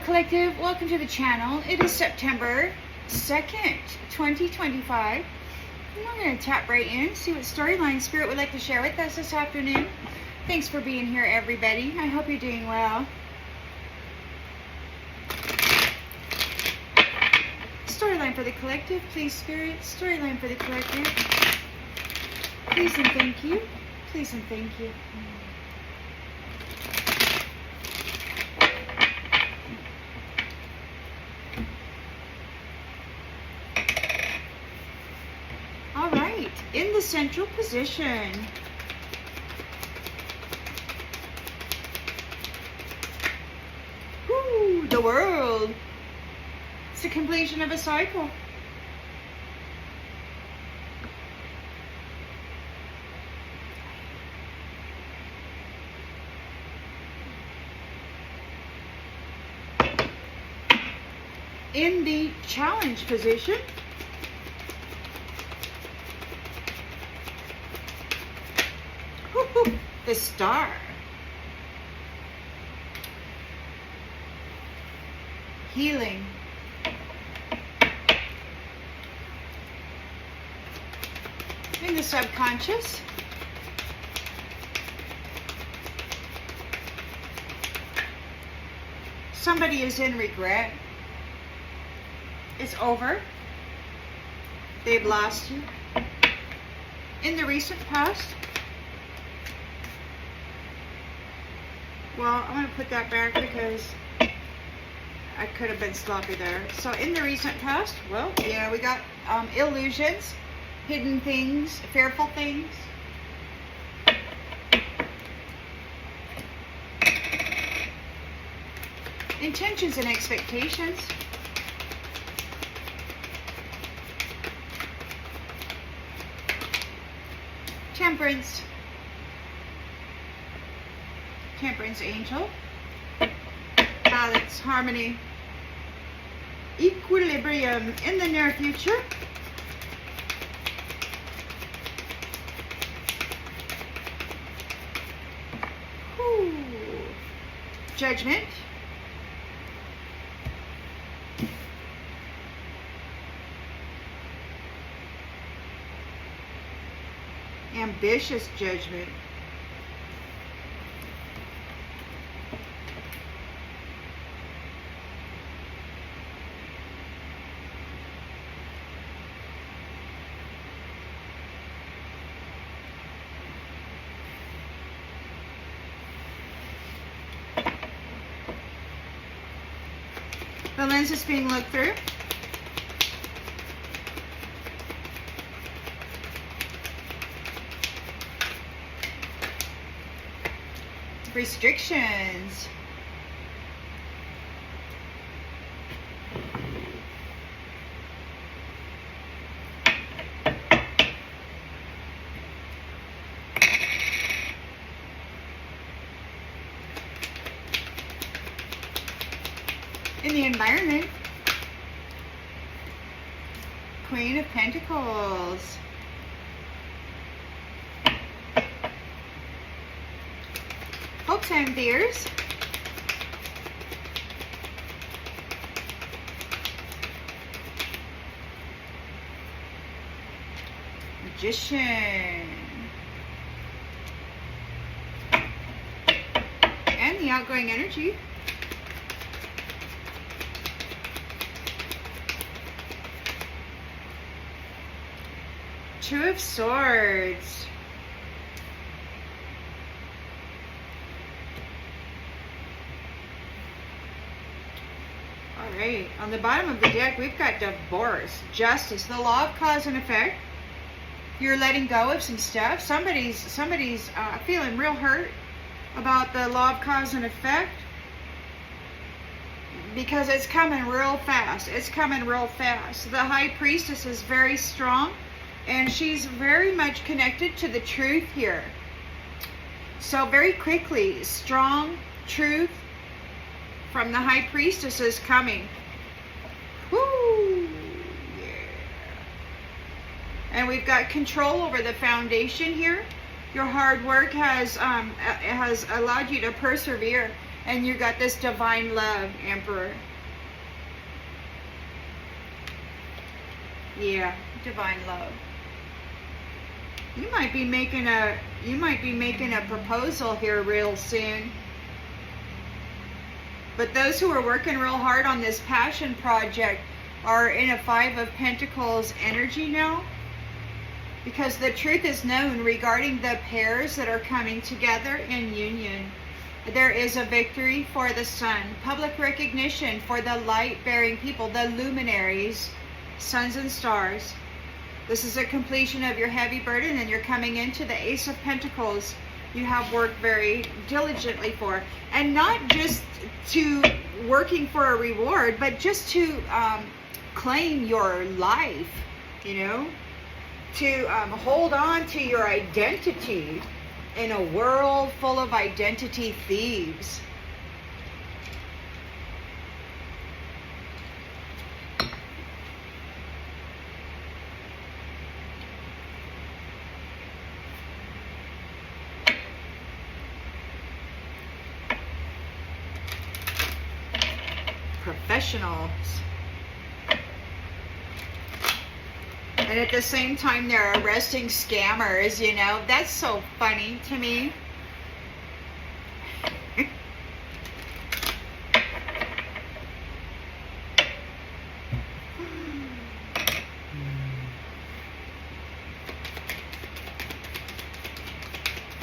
Collective, welcome to the channel. It is September 2nd, 2025. And I'm going to tap right in, see what storyline Spirit would like to share with us this afternoon. Thanks for being here, everybody. I hope you're doing well. Storyline for the collective, please, Spirit. Storyline for the collective. Please and thank you. Please and thank you. All right, in the central position. Woo, the world. It's the completion of a cycle. In the challenge position, the star. Healing. In the subconscious, somebody is in regret. It's over. They've lost you. In the recent past, well, I'm going to put that back because I could have been sloppy there. So in the recent past, well, yeah, we got illusions, hidden things, fearful things. Intentions and expectations. Temperance. Temperance Angel. Balance, harmony, equilibrium in the near future. Whew. Judgment. Ambitious judgment. The lens is being looked through. Restrictions. In the environment, Queen of Pentacles. Hopes and fears. Magician. And the outgoing energy. Two of Swords. Alright, on the bottom of the deck we've got divorce, justice, the law of cause and effect. You're letting go of some stuff. Somebody's feeling real hurt about the law of cause and effect because it's coming real fast. It's coming real fast. The High Priestess is very strong and she's very much connected to the truth here. So very quickly, strong truth from the High Priestess is coming. Woo! Yeah. And we've got control over the foundation here. Your hard work has allowed you to persevere. And you got this divine love, Emperor. Yeah, divine love. You might be making a proposal here real soon. But those who are working real hard on this passion project are in a 5 of Pentacles energy now. Because the truth is known regarding the pairs that are coming together in union. There is a victory for the sun. Public recognition for the light-bearing people, the luminaries, suns and stars. This is a completion of your heavy burden, and you're coming into the Ace of Pentacles. You have worked very diligently for. And not just to working for a reward, but just to claim your life, you know? To hold on to your identity in a world full of identity thieves. Professionals. And at the same time, they're arresting scammers, you know. That's so funny to me.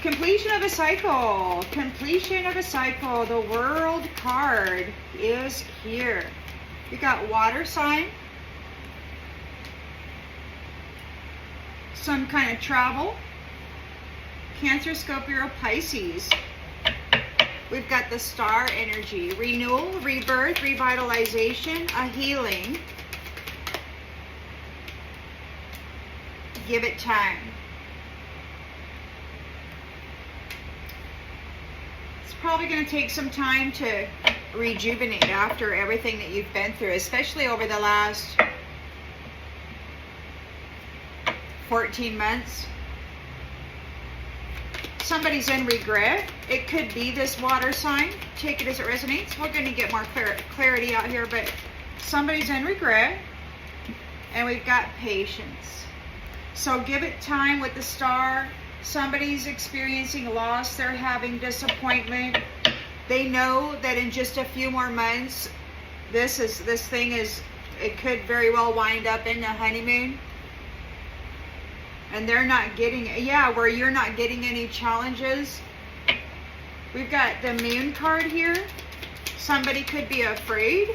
Completion of a cycle. Completion of a cycle. The World card is here. We got water sign. Some kind of travel. Cancer, Scorpio, Pisces. We've got the star energy. Renewal, rebirth, revitalization, a healing. Give it time. It's probably going to take some time to rejuvenate after everything that you've been through, especially over the last 14 months. Somebody's in regret. It could be this water sign. Take it as it resonates. We're going to get more clarity out here, but somebody's in regret. And we've got patience. So give it time with the star. Somebody's experiencing loss. They're having disappointment. They know that in just a few more months, it could very well wind up in the honeymoon. And they're not getting, where you're not getting any challenges. We've got the Moon card here. Somebody could be afraid.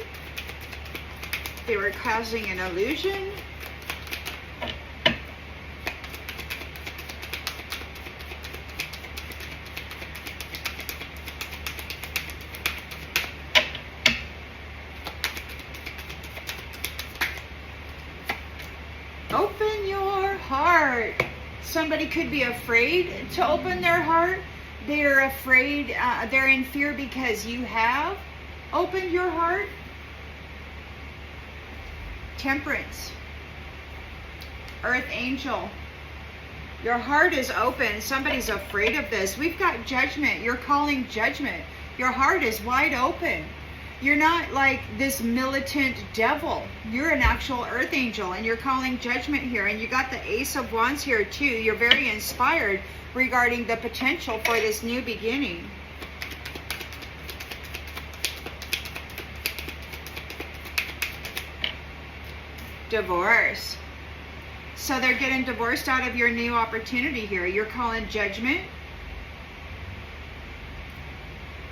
They were causing an illusion. Open your heart. Somebody could be afraid to open their heart. They're afraid, they're in fear because you have opened your heart. Temperance. Earth Angel. Your heart is open. Somebody's afraid of this. We've got judgment. You're calling judgment. Your heart is wide open. You're not like this militant devil. You're an actual earth angel, and you're calling judgment here. And you got the Ace of Wands here too. You're very inspired regarding the potential for this new beginning. Divorce. So they're getting divorced out of your new opportunity here. You're calling judgment.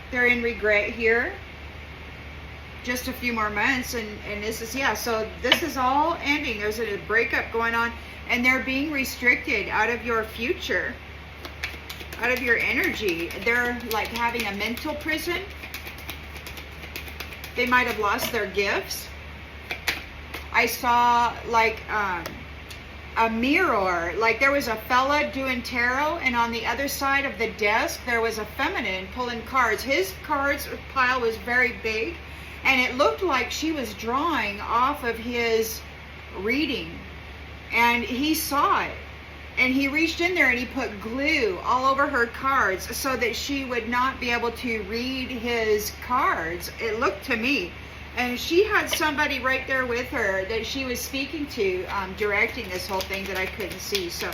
They're in regret here. Just a few more months, and this is, so this is all ending. There's a breakup going on, and they're being restricted out of your future, out of your energy. They're like having a mental prison. They might have lost their gifts. I saw like a mirror, like there was a fella doing tarot, and on the other side of the desk there was a feminine pulling cards. His cards pile was very big, and it looked like she was drawing off of his reading, and he saw it. And he reached in there and he put glue all over her cards so that she would not be able to read his cards. It looked to me. And she had somebody right there with her that she was speaking to, directing this whole thing that I couldn't see. So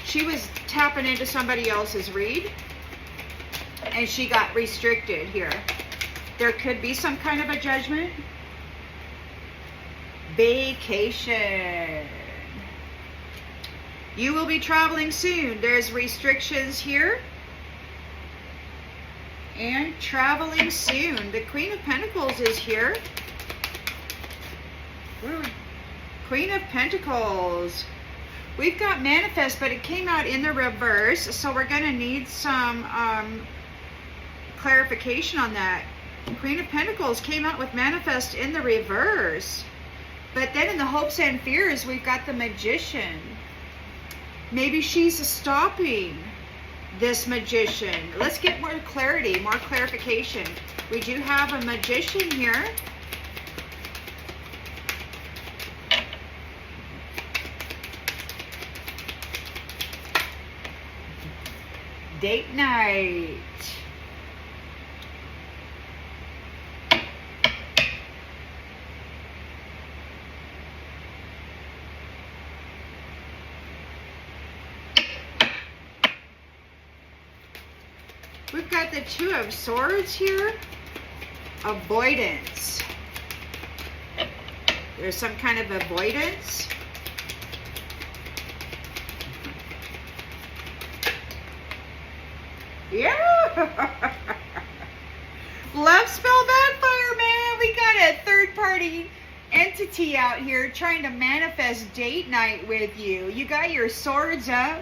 she was tapping into somebody else's read. And she got restricted here. There could be some kind of a judgment. Vacation. You will be traveling soon. There's restrictions here. And traveling soon. The Queen of Pentacles is here. Queen of Pentacles. We've got manifest, but it came out in the reverse. So we're going to need some clarification on that. Queen of Pentacles came out with manifest in the reverse. But then in the hopes and fears, we've got the Magician. Maybe she's stopping this Magician. Let's get more clarity, more clarification. We do have a Magician here. Date night. We've got the Two of Swords here. Avoidance. There's some kind of avoidance. Yeah. Love spell backfire, man. We got a third party entity out here trying to manifest date night with you. You got your swords up.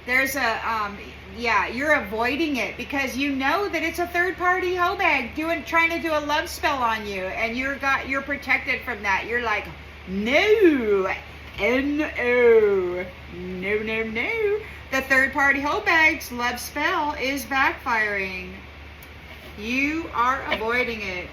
There's a, yeah, you're avoiding it because you know that it's a third party hoe bag trying to do a love spell on you, and you're protected from that. You're like, no, N-O, no, no, no. The third party hoe bag's love spell is backfiring. You are avoiding it.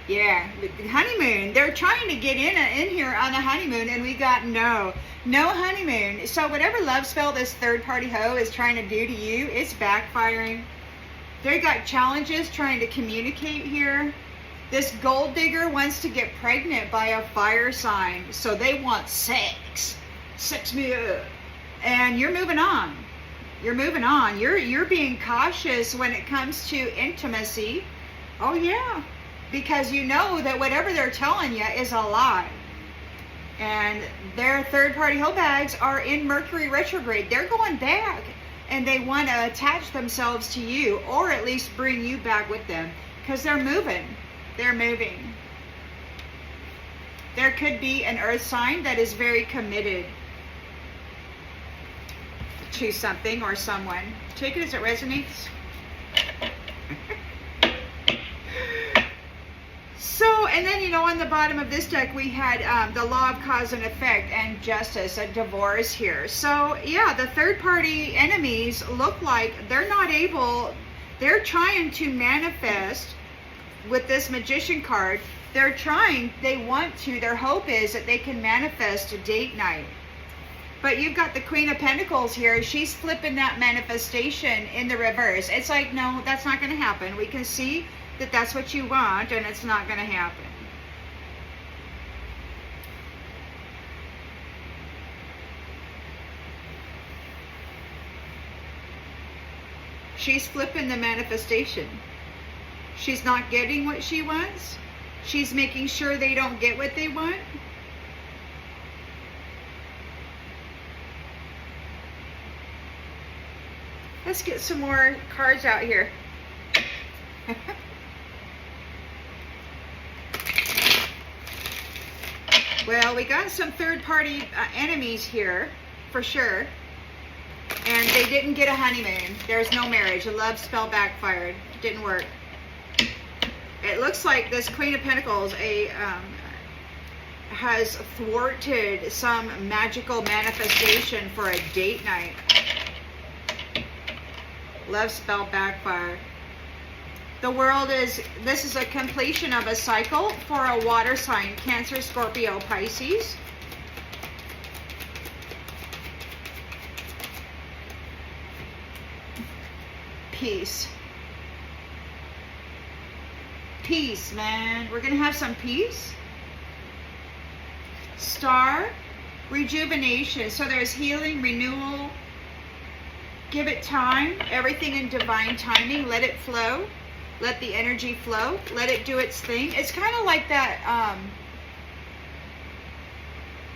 Yeah, the honeymoon. They're trying to get in here on a honeymoon, and we got no honeymoon. So whatever love spell this third party hoe is trying to do to you, it's backfiring. They got challenges trying to communicate here. This gold digger wants to get pregnant by a fire sign, so they want sex. Sex me up. And you're moving on. You're moving on. You're being cautious when it comes to intimacy. Oh yeah. Because you know that whatever they're telling you is a lie. And their third-party hoe bags are in Mercury retrograde. They're going back, and they want to attach themselves to you, or at least bring you back with them, because they're moving. They're moving. There could be an earth sign that is very committed to something or someone. Take it as it resonates. So, and then, you know, on the bottom of this deck, we had the law of cause and effect and justice, a divorce here. So, yeah, the third-party enemies look like they're not able, they're trying to manifest with this Magician card. They're trying, they want to, their hope is that they can manifest a date night. But you've got the Queen of Pentacles here. She's flipping that manifestation in the reverse. It's like, no, that's not going to happen. We can see that that's what you want, and it's not going to happen. She's flipping the manifestation. She's not getting what she wants. She's making sure they don't get what they want. Let's get some more cards out here. Well, we got some third-party enemies here, for sure. And they didn't get a honeymoon. There's no marriage. A love spell backfired. Didn't work. It looks like this Queen of Pentacles has thwarted some magical manifestation for a date night. Love spell backfire. The world is, this is a completion of a cycle for a water sign, Cancer, Scorpio, Pisces. peace. Peace, man. We're going to have some peace. Star, rejuvenation. So there's healing, renewal. Give it time. Everything in divine timing. Let it flow. Let the energy flow. Let it do its thing. It's kind of like that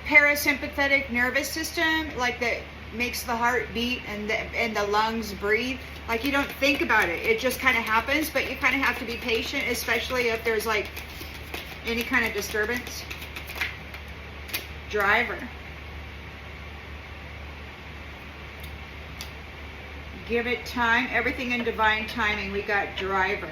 parasympathetic nervous system, like that makes the heart beat and the lungs breathe. Like you don't think about it. It just kind of happens, but you kind of have to be patient, especially if there's like any kind of disturbance. Driver. Give it time. Everything in divine timing. We got driver.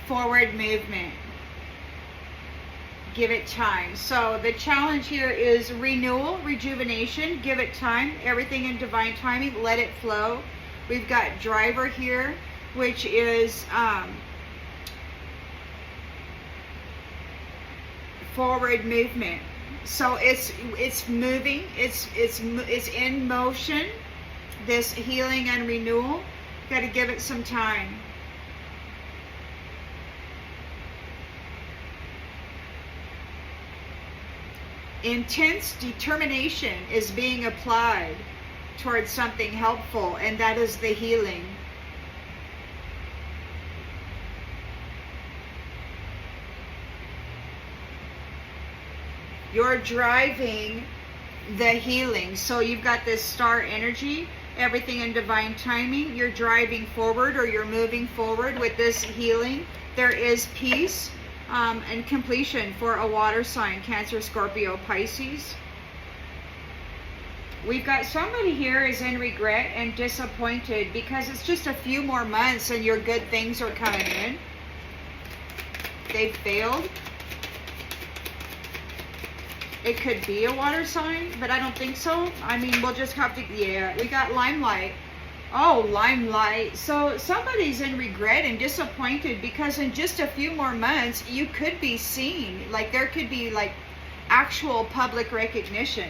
Forward movement. Give it time. So the challenge here is renewal, rejuvenation. Give it time. Everything in divine timing. Let it flow. We've got driver here, which is forward movement. So it's moving. It's in motion. This healing and renewal. Got to give it some time. Intense determination is being applied towards something helpful, and that is the healing. You're driving the healing. So you've got this star energy, everything in divine timing. You're driving forward, or you're moving forward with this healing. There is peace. And completion for a water sign, Cancer, Scorpio, Pisces. We've got somebody here is in regret and disappointed because it's just a few more months and your good things are coming in. They failed. It could be a water sign, but I don't think so. I mean, we'll just have to, yeah, we got Limelight. Oh, Limelight. So somebody's in regret and disappointed because in just a few more months, you could be seen. Like there could be like actual public recognition.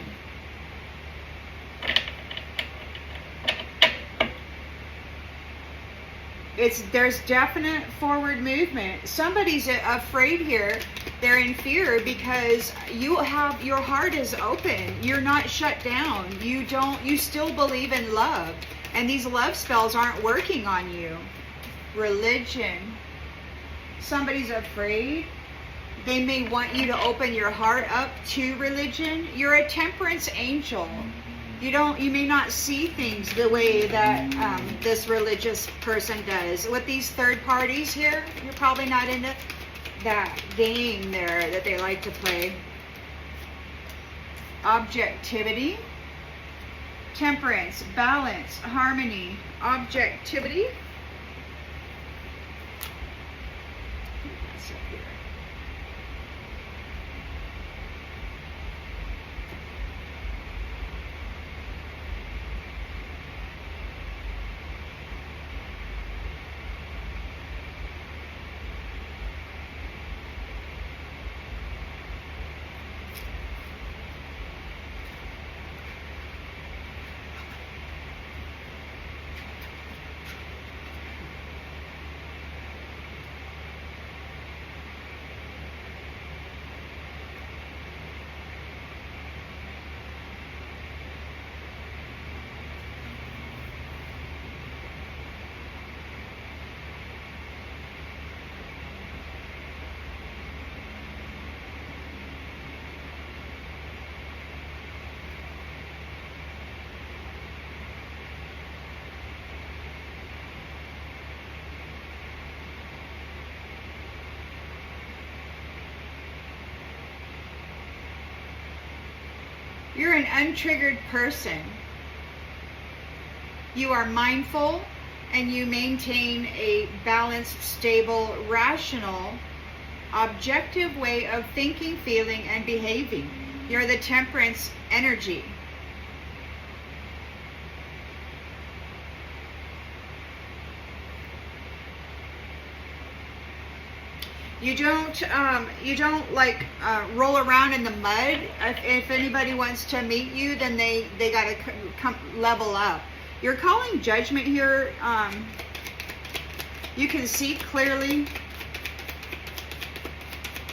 There's definite forward movement. Somebody's afraid here. They're in fear because your heart is open. You're not shut down. You still believe in love. And these love spells aren't working on you. Religion. Somebody's afraid. They may want you to open your heart up to religion. You're a Temperance Angel. You may not see things the way that this religious person does. With these third parties here, you're probably not into that game there that they like to play. Objectivity. Temperance, balance, harmony, objectivity. That's up here. You're an untriggered person. You are mindful and you maintain a balanced, stable, rational, objective way of thinking, feeling, and behaving. You're the Temperance energy. You don't like roll around in the mud. If anybody wants to meet you, then they got to come level up. You're calling judgment here. You can see clearly.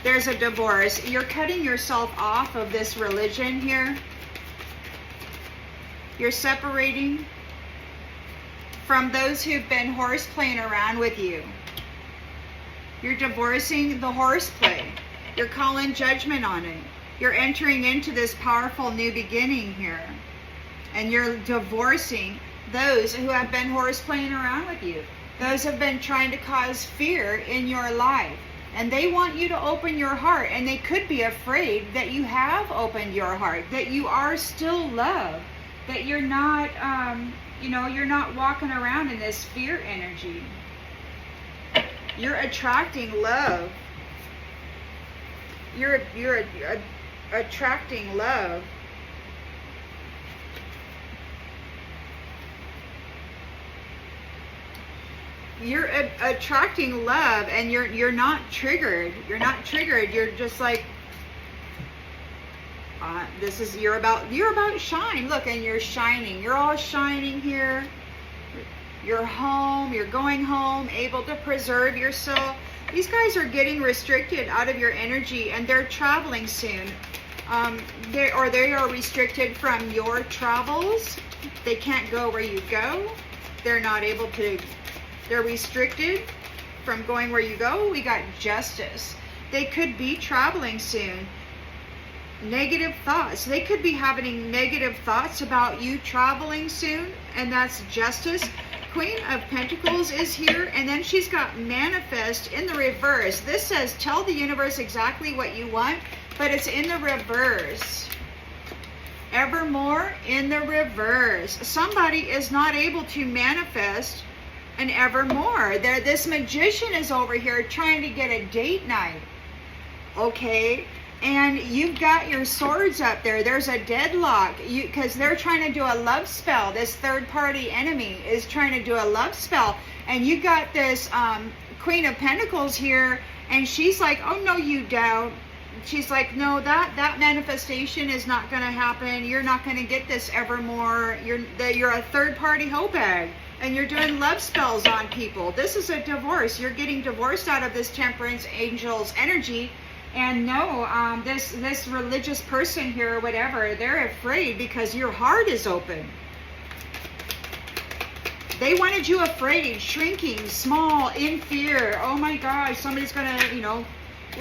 There's a divorce. You're cutting yourself off of this religion here. You're separating from those who've been horse playing around with you. You're divorcing the horseplay. You're calling judgment on it. You're entering into this powerful new beginning here. And you're divorcing those who have been horse playing around with you. Those have been trying to cause fear in your life. And they want you to open your heart. And they could be afraid that you have opened your heart. That you are still loved. That you're not, you're not walking around in this fear energy. You're attracting love. You're attracting love. You're attracting love, and you're not triggered. You're not triggered. You're just like, you're about shine. Look, and you're shining. You're all shining here. You're home, you're going home, able to preserve your soul. These guys are getting restricted out of your energy, and they're traveling soon. They are restricted from your travels. They can't go where you go. They're not able to, they're restricted from going where you go. We got justice. They could be traveling soon. Negative thoughts. They could be having negative thoughts about you traveling soon, and that's justice. Queen of Pentacles is here, and then she's got manifest in the reverse. This says tell the universe exactly what you want, but it's in the reverse. Evermore in the reverse. Somebody is not able to manifest an evermore. This magician is over here trying to get a date night. Okay? And you've got your swords up there. There's a deadlock because they're trying to do a love spell. This third-party enemy is trying to do a love spell. And you got this Queen of Pentacles here, and she's like, oh, no, you don't. She's like, no, that manifestation is not going to happen. You're not going to get this evermore. You're a third-party hoe bag, and you're doing love spells on people. This is a divorce. You're getting divorced out of this Temperance Angel's energy. And no, this religious person here or whatever, they're afraid because your heart is open. They wanted you afraid, shrinking, small, in fear. Oh my gosh, somebody's gonna,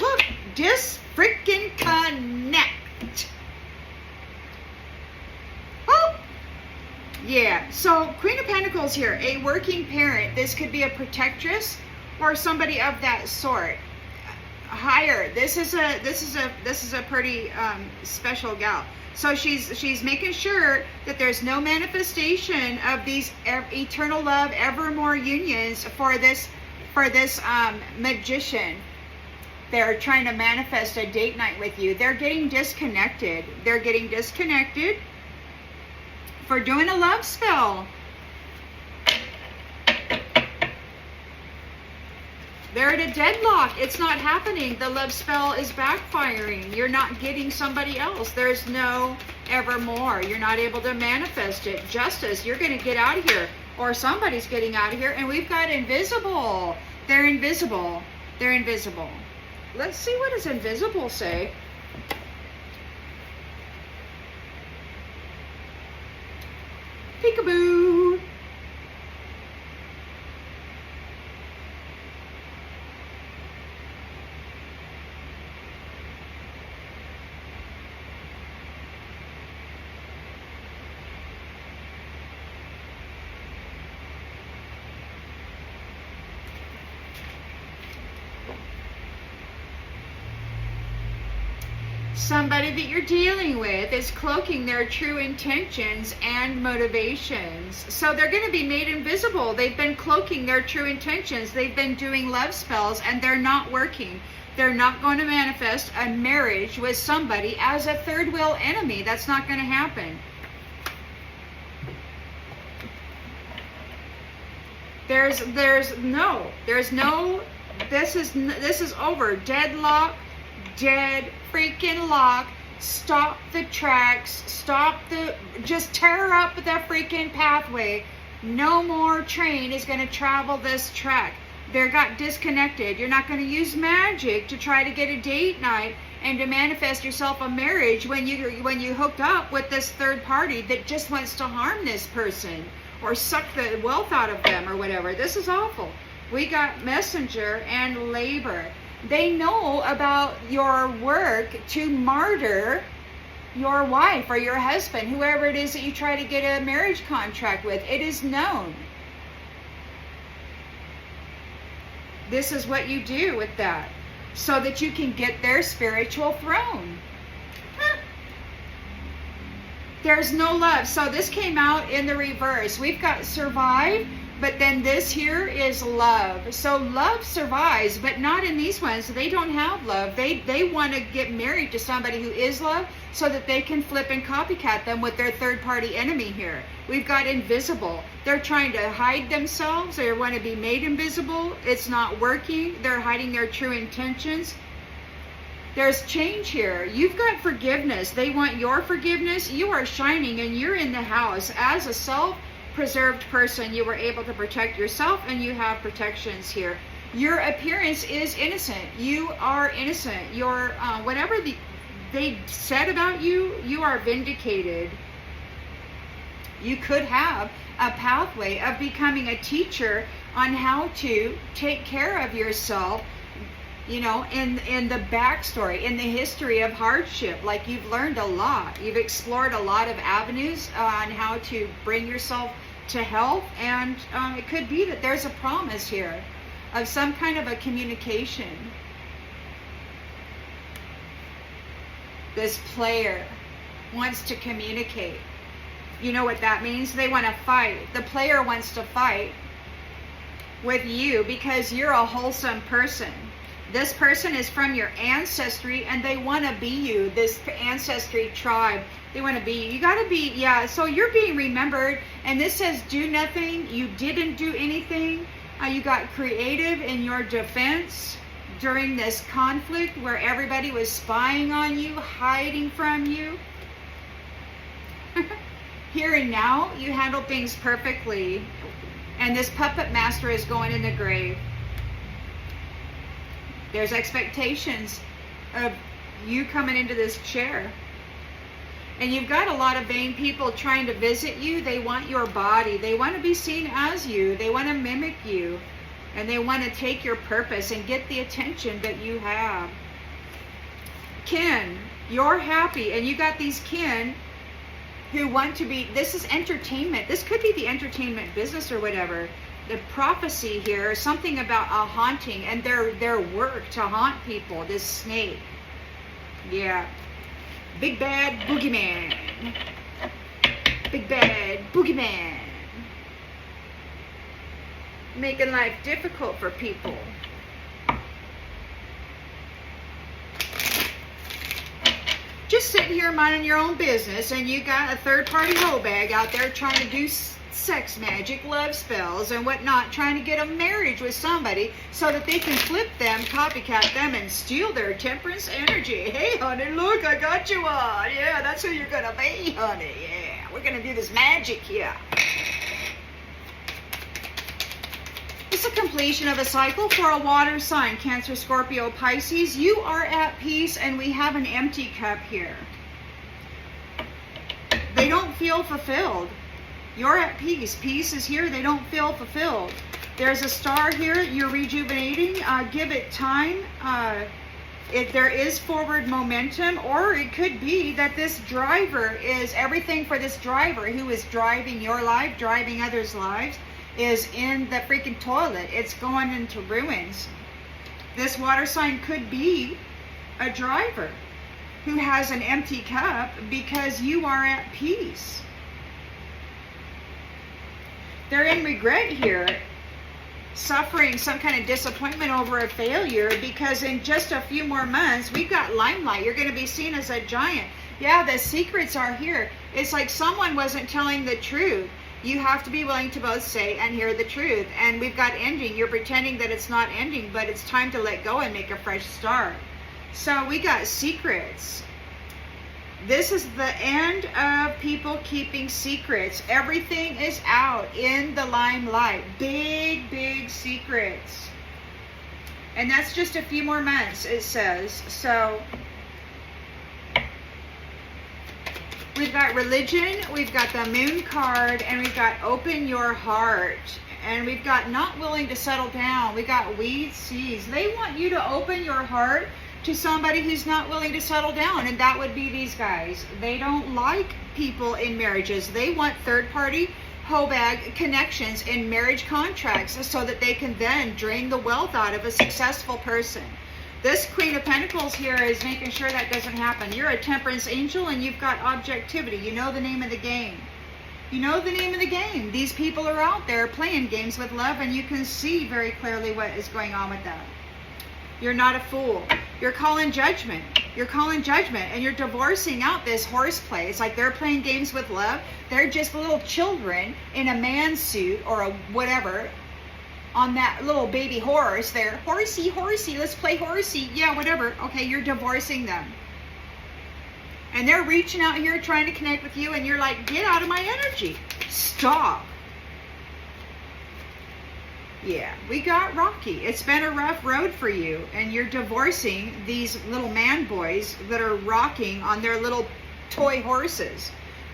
look, freaking connect. Oh, yeah. So Queen of Pentacles here, a working parent. This could be a protectress or somebody of that sort. Higher. This is a pretty special gal. So she's making sure that there's no manifestation of these eternal love, evermore unions for this magician. They're trying to manifest a date night with you. They're getting disconnected. They're getting disconnected for doing a love spell. They're at a deadlock. It's not happening. The love spell is backfiring. You're not getting somebody else. There's no evermore. You're not able to manifest it. Justice. You're going to get out of here. Or somebody's getting out of here. And we've got invisible. They're invisible. They're invisible. Let's see what does invisible say. Peekaboo. Somebody that you're dealing with is cloaking their true intentions and motivations. So they're going to be made invisible. They've been cloaking their true intentions. They've been doing love spells and they're not working. They're not going to manifest a marriage with somebody as a third wheel enemy. That's not going to happen. There's no this is over. Deadlock, dead freaking lock. Stop the tracks. Just tear up the freaking pathway. No more train is going to travel this track. They got disconnected. You're not going to use magic to try to get a date night and to manifest yourself a marriage when you hooked up with this third party that just wants to harm this person or suck the wealth out of them or whatever. This is awful. We got messenger and labor. They know about your work to martyr your wife or your husband, whoever it is that you try to get a marriage contract with. It is known. This is what you do with that, so that you can get their spiritual throne. There's no love. So this came out in the reverse. We've got survive, but then this here is love. So love survives, but not in these ones. They don't have love. They want to get married to somebody who is love so that they can flip and copycat them with their third party enemy here. We've got invisible. They're trying to hide themselves. They want to be made invisible. It's not working. They're hiding their true intentions. There's change here. You've got forgiveness. They want your forgiveness. You are shining and you're in the house. As a self-preserved person, you were able to protect yourself and you have protections here. Your appearance is innocent. You are innocent. Your whatever they said about you, you are vindicated. You could have a pathway of becoming a teacher on how to take care of yourself, you know, in the backstory, in the history of hardship. Like, you've learned a lot. You've explored a lot of avenues on how to bring yourself to health. And it could be that there's a promise here of some kind of a communication. This player wants to communicate. You know what that means? They want to fight. The player wants to fight with you because you're a wholesome person. This person is from your ancestry and they want to be you, this ancestry tribe. They want to be you. You got to be, yeah, so you're being remembered. And this says do nothing. You didn't do anything. You got creative in your defense during this conflict where everybody was spying on you, hiding from you. Here and now, you handle things perfectly. And this puppet master is going in the grave. There's expectations of you coming into this chair. And you've got a lot of vain people trying to visit you. They want your body. They want to be seen as you. They want to mimic you. And they want to take your purpose and get the attention that you have. Kin, you're happy. And you got these kin who want to be, this is entertainment. This could be the entertainment business or whatever. The prophecy here is something about a haunting and their work to haunt people. This snake. Yeah. Big bad boogeyman. Big bad boogeyman. Making life difficult for people. Just sitting here minding your own business and you got a third-party hoe bag out there trying to do sex magic, love spells and whatnot, trying to get a marriage with somebody so that they can flip them, copycat them, and steal their temperance energy. Hey, honey, look, I got you on. Yeah, that's who you're going to be, honey. Yeah, we're going to do this magic here. It's a completion of a cycle for a water sign, Cancer, Scorpio, Pisces. You are at peace, and we have an empty cup here. They don't feel fulfilled. You're at peace. Peace is here. They don't feel fulfilled. There's a star here. You're rejuvenating. Give it time. There is forward momentum, or it could be that this driver is everything for this driver who is driving your life, driving others' lives, is in the freaking toilet. It's going into ruins. This water sign could be a driver who has an empty cup because you are at peace. They're in regret here, suffering some kind of disappointment over a failure, because in just a few more months, we've got Limelight. You're going to be seen as a giant. Yeah, the secrets are here. It's like someone wasn't telling the truth. You have to be willing to both say and hear the truth. And we've got ending. You're pretending that it's not ending, but it's time to let go and make a fresh start. So we got secrets. This is the end of people keeping secrets. Everything is out in the limelight. Big, big secrets. And that's just a few more months, it says. So we've got religion, we've got the moon card, and we've got open your heart. And we've got not willing to settle down. We got weed seeds. They want you to open your heart to somebody who's not willing to settle down, and that would be these guys. They don't like people in marriages. They want third-party hoe bag connections in marriage contracts so that they can then drain the wealth out of a successful person. This Queen of Pentacles here is making sure that doesn't happen. You're a Temperance Angel and you've got objectivity. You know the name of the game. You know the name of the game. These people are out there playing games with love, and you can see very clearly what is going on with that. You're not a fool. You're calling judgment. You're calling judgment, and you're divorcing out this horseplay. It's like they're playing games with love. They're just little children in a man suit or a whatever on that little baby horse there. Horsey, horsey, let's play horsey. Yeah, whatever. Okay, you're divorcing them. And they're reaching out here trying to connect with you, and you're like, get out of my energy. Stop. Yeah, we got rocky. It's been a rough road for you, and you're divorcing these little man boys that are rocking on their little toy horses.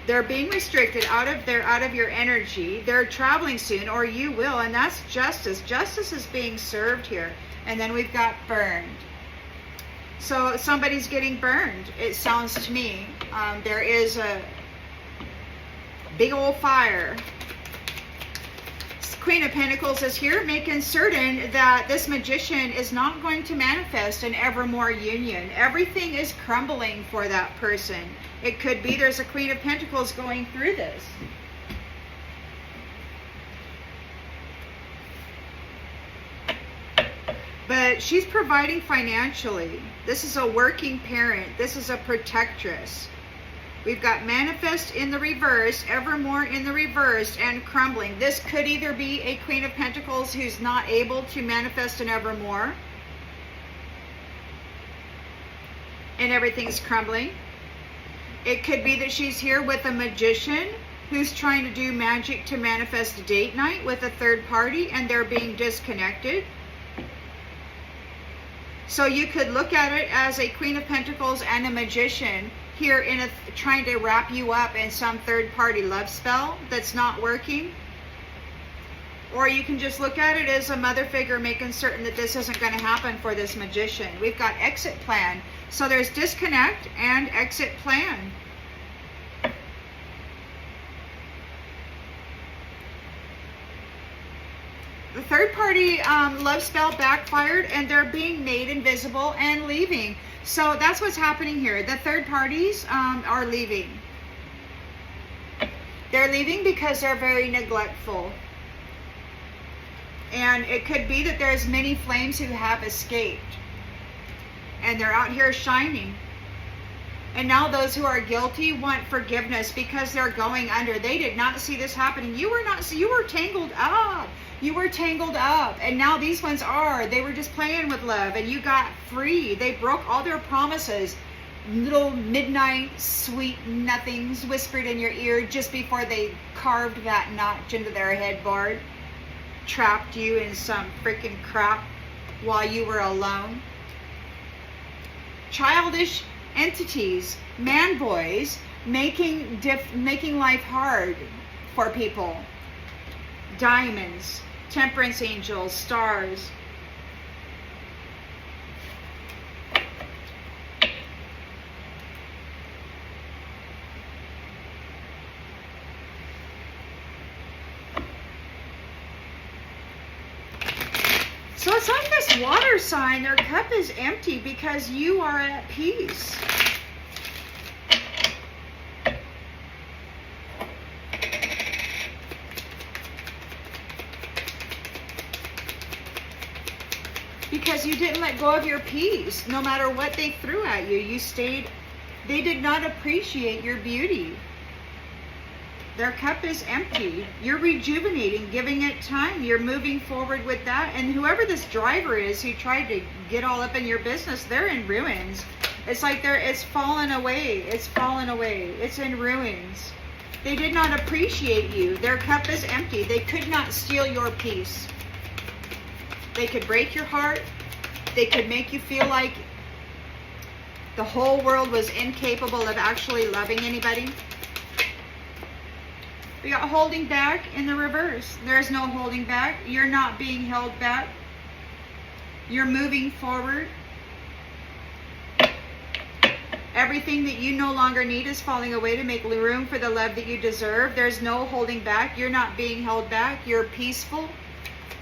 They're being restricted out of your energy. They're traveling soon, or you will, and that's justice. Justice is being served here. And then we've got burned. So somebody's getting burned, it sounds to me. There is a big old fire. Queen of Pentacles is here, making certain that this magician is not going to manifest an evermore union. Everything is crumbling for that person. It could be there's a Queen of Pentacles going through this. But she's providing financially. This is a working parent. This is a protectress. We've got manifest in the reverse, evermore in the reverse, and crumbling. This could either be a Queen of Pentacles who's not able to manifest an evermore, and everything's crumbling. It could be that she's here with a magician who's trying to do magic to manifest a date night with a third party, and they're being disconnected. So you could look at it as a Queen of Pentacles and a magician here in trying to wrap you up in some third-party love spell that's not working. Or you can just look at it as a mother figure making certain that this isn't going to happen for this magician. We've got exit plan. So there's disconnect and exit plan. The third-party love spell backfired, and they're being made invisible and leaving. So that's what's happening here. The third parties are leaving. They're leaving because they're very neglectful. And it could be that there's many flames who have escaped. And they're out here shining. And now those who are guilty want forgiveness because they're going under. They did not see this happening. You were tangled up. You were tangled up, and now these ones are. They were just playing with love, and you got free. They broke all their promises. Little midnight sweet nothings whispered in your ear just before they carved that notch into their headboard. Trapped you in some freaking crap while you were alone. Childish entities, man boys, making life hard for people. Diamonds, Temperance Angels, stars. So it's like this water sign, their cup is empty because you are at peace. Because you didn't let go of your peace. No matter what they threw at you, you stayed. They did not appreciate your beauty. Their cup is empty. You're rejuvenating, giving it time. You're moving forward with that. And whoever this driver is who tried to get all up in your business, they're in ruins. It's like it's fallen away. It's fallen away. It's in ruins. They did not appreciate you. Their cup is empty. They could not steal your peace. They could break your heart. They could make you feel like the whole world was incapable of actually loving anybody. We got holding back in the reverse. There's no holding back. You're not being held back. You're moving forward. Everything that you no longer need is falling away to make room for the love that you deserve. There's no holding back. You're not being held back. You're peaceful.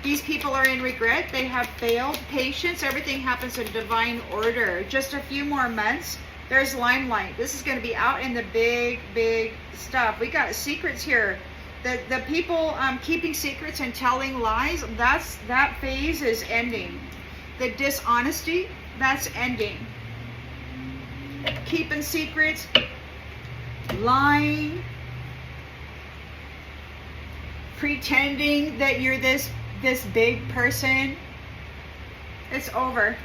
These people are in regret. They have failed. Patience. Everything happens in divine order. Just a few more months. There's Limelight. This is going to be out in the big, big stuff. We got secrets here. The people keeping secrets and telling lies, that phase is ending. The dishonesty, that's ending. Keeping secrets, lying, pretending that you're this big person. It's over.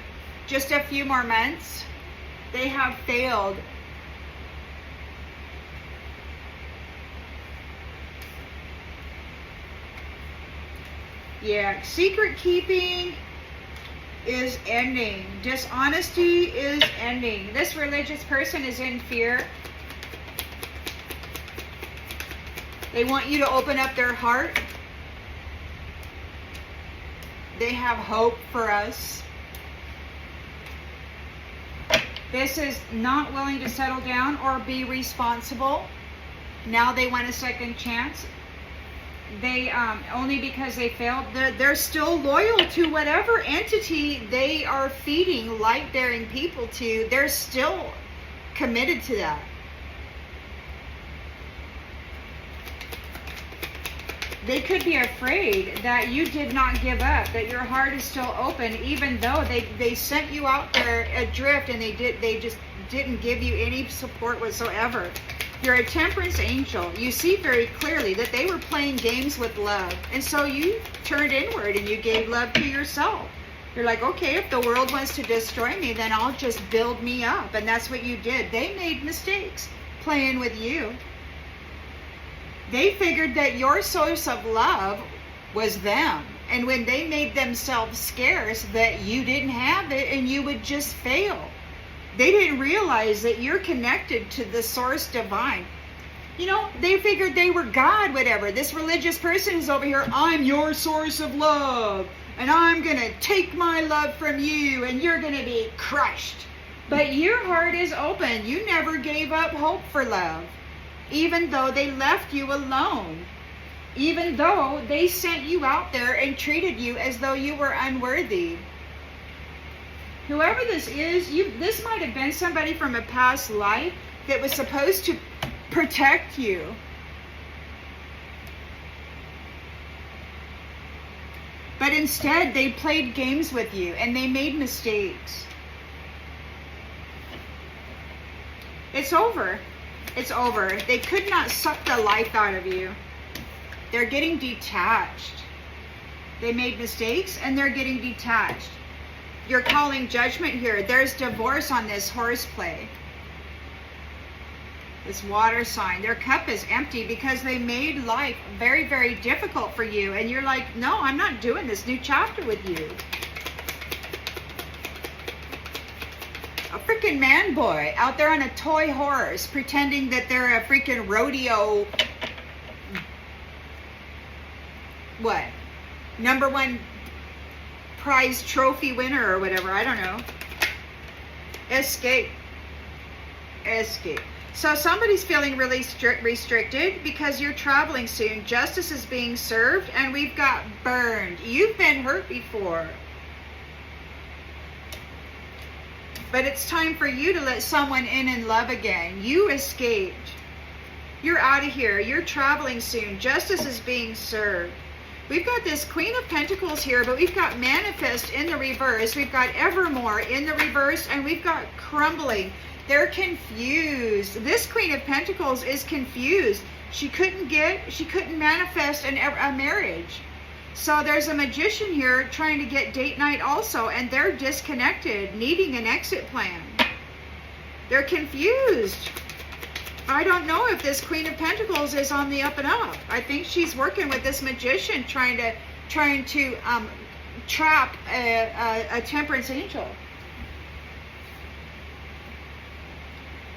Just a few more months. They have failed. Yeah, secret keeping is ending. Dishonesty is ending. This religious person is in fear. They want you to open up their heart. They have hope for us. This is not willing to settle down or be responsible. Now they want a second chance. They only because they failed. They're still loyal to whatever entity they are feeding light-bearing people to. They're still committed to that. They could be afraid that you did not give up, that your heart is still open, even though they sent you out there adrift and they just didn't give you any support whatsoever. You're a Temperance Angel. You see very clearly that they were playing games with love. And so you turned inward and you gave love to yourself. You're like, okay, if the world wants to destroy me, then I'll just build me up. And that's what you did. They made mistakes playing with you. They figured that your source of love was them. And when they made themselves scarce, that you didn't have it and you would just fail. They didn't realize that you're connected to the source divine. You know, they figured they were God, whatever. This religious person is over here, I'm your source of love. And I'm going to take my love from you and you're going to be crushed. But your heart is open. You never gave up hope for love. Even though they left you alone. Even though they sent you out there and treated you as though you were unworthy. Whoever this is, this might have been somebody from a past life that was supposed to protect you. But instead, they played games with you and they made mistakes. It's over. It's over. They could not suck the life out of you. They're getting detached. They made mistakes and they're getting detached. You're calling judgment here. There's divorce on this horseplay. This water sign. Their cup is empty because they made life very, very difficult for you. And you're like, no, I'm not doing this new chapter with you. A freaking man boy out there on a toy horse pretending that they're a freaking rodeo. What? #1 prize trophy winner or whatever. I don't know. Escape. Escape. So somebody's feeling really restricted because you're traveling soon. Justice is being served and we've got burned. You've been hurt before. But it's time for you to let someone in and love again. You escaped. You're out of here. You're traveling soon. Justice is being served. We've got this Queen of Pentacles here, but we've got Manifest in the reverse. We've got Evermore in the reverse, and we've got Crumbling. They're confused. This Queen of Pentacles is confused. She couldn't manifest a marriage. So there's a magician here trying to get date night also, and they're disconnected, needing an exit plan. They're confused. I don't know if this Queen of Pentacles is on the up and up. I think she's working with this magician trying to trap a Temperance Angel.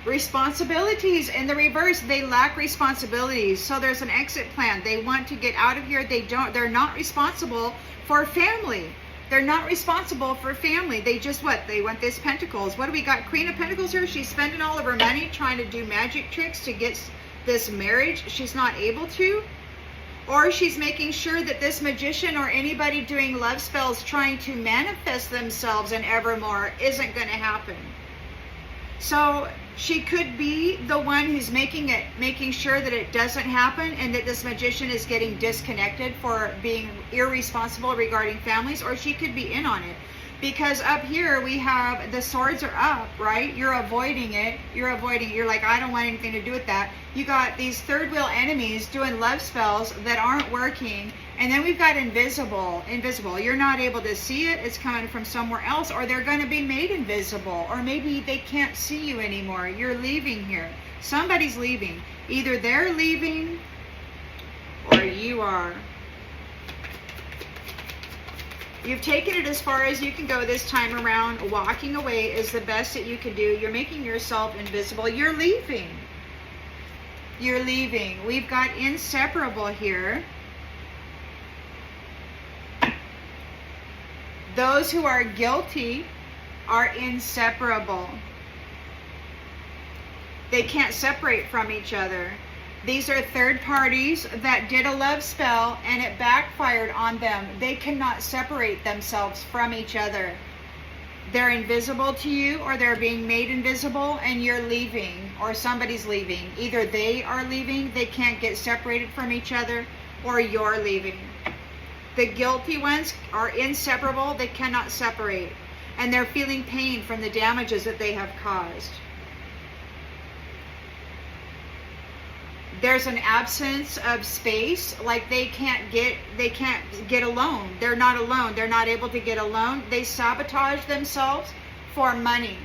Responsibilities in the reverse. They lack responsibilities. So there's an exit plan. They want to get out of here. They're not responsible for family. They're not responsible for family. They just they want this Pentacles. What do we got? Queen of Pentacles here. She's spending all of her money trying to do magic tricks to get this marriage. She's not able to. Or she's making sure that this magician or anybody doing love spells trying to manifest themselves in Evermore isn't going to happen. So she could be the one who's making sure that it doesn't happen, and that this magician is getting disconnected for being irresponsible regarding families, or she could be in on it. Because up here we have the swords are up, right? You're avoiding it. You're like, I don't want anything to do with that. You got these third wheel enemies doing love spells that aren't working. And then we've got invisible. You're not able to see it. It's coming from somewhere else, or they're going to be made invisible, or maybe they can't see you anymore. You're leaving here. Somebody's leaving. Either they're leaving or you are. You've taken it as far as you can go this time around. Walking away is the best that you can do. You're making yourself invisible. You're leaving. You're leaving. We've got inseparable here. Those who are guilty are inseparable. They can't separate from each other. These are third parties that did a love spell and it backfired on them. They cannot separate themselves from each other. They're invisible to you, or they're being made invisible, and you're leaving, or somebody's leaving. Either they are leaving, they can't get separated from each other, or you're leaving. The guilty ones are inseparable. They cannot separate, and they're feeling pain from the damages that they have caused. There's an absence of space, like they can't get alone. They're not alone. They're not able to get alone. They sabotage themselves for money.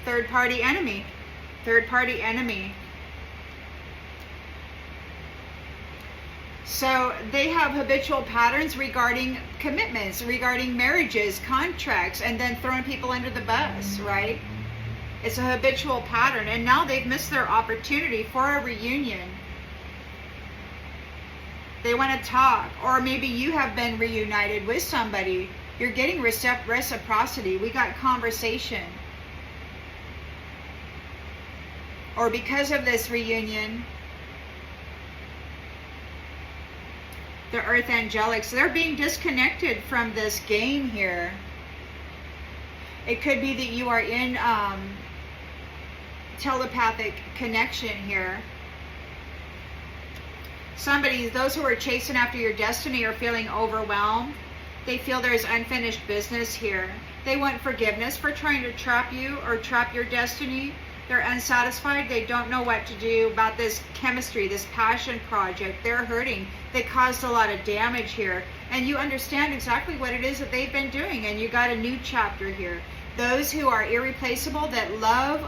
Third party enemy. Third party enemy. So they have habitual patterns regarding commitments, regarding marriages, contracts, and then throwing people under the bus, right? It's a habitual pattern, and now they've missed their opportunity for a reunion. They want to talk, or maybe you have been reunited with somebody. You're getting reciprocity. We got conversation. Or because of this reunion, the Earth Angelics, they're being disconnected from this game here. It could be that you are in telepathic connection here. Those who are chasing after your destiny are feeling overwhelmed. They feel there's unfinished business here. They want forgiveness for trying to trap you or trap your destiny. They're unsatisfied. They don't know what to do about this chemistry, this passion project. They're hurting. They caused a lot of damage here. And you understand exactly what it is that they've been doing. And you got a new chapter here. Those who are irreplaceable, that love,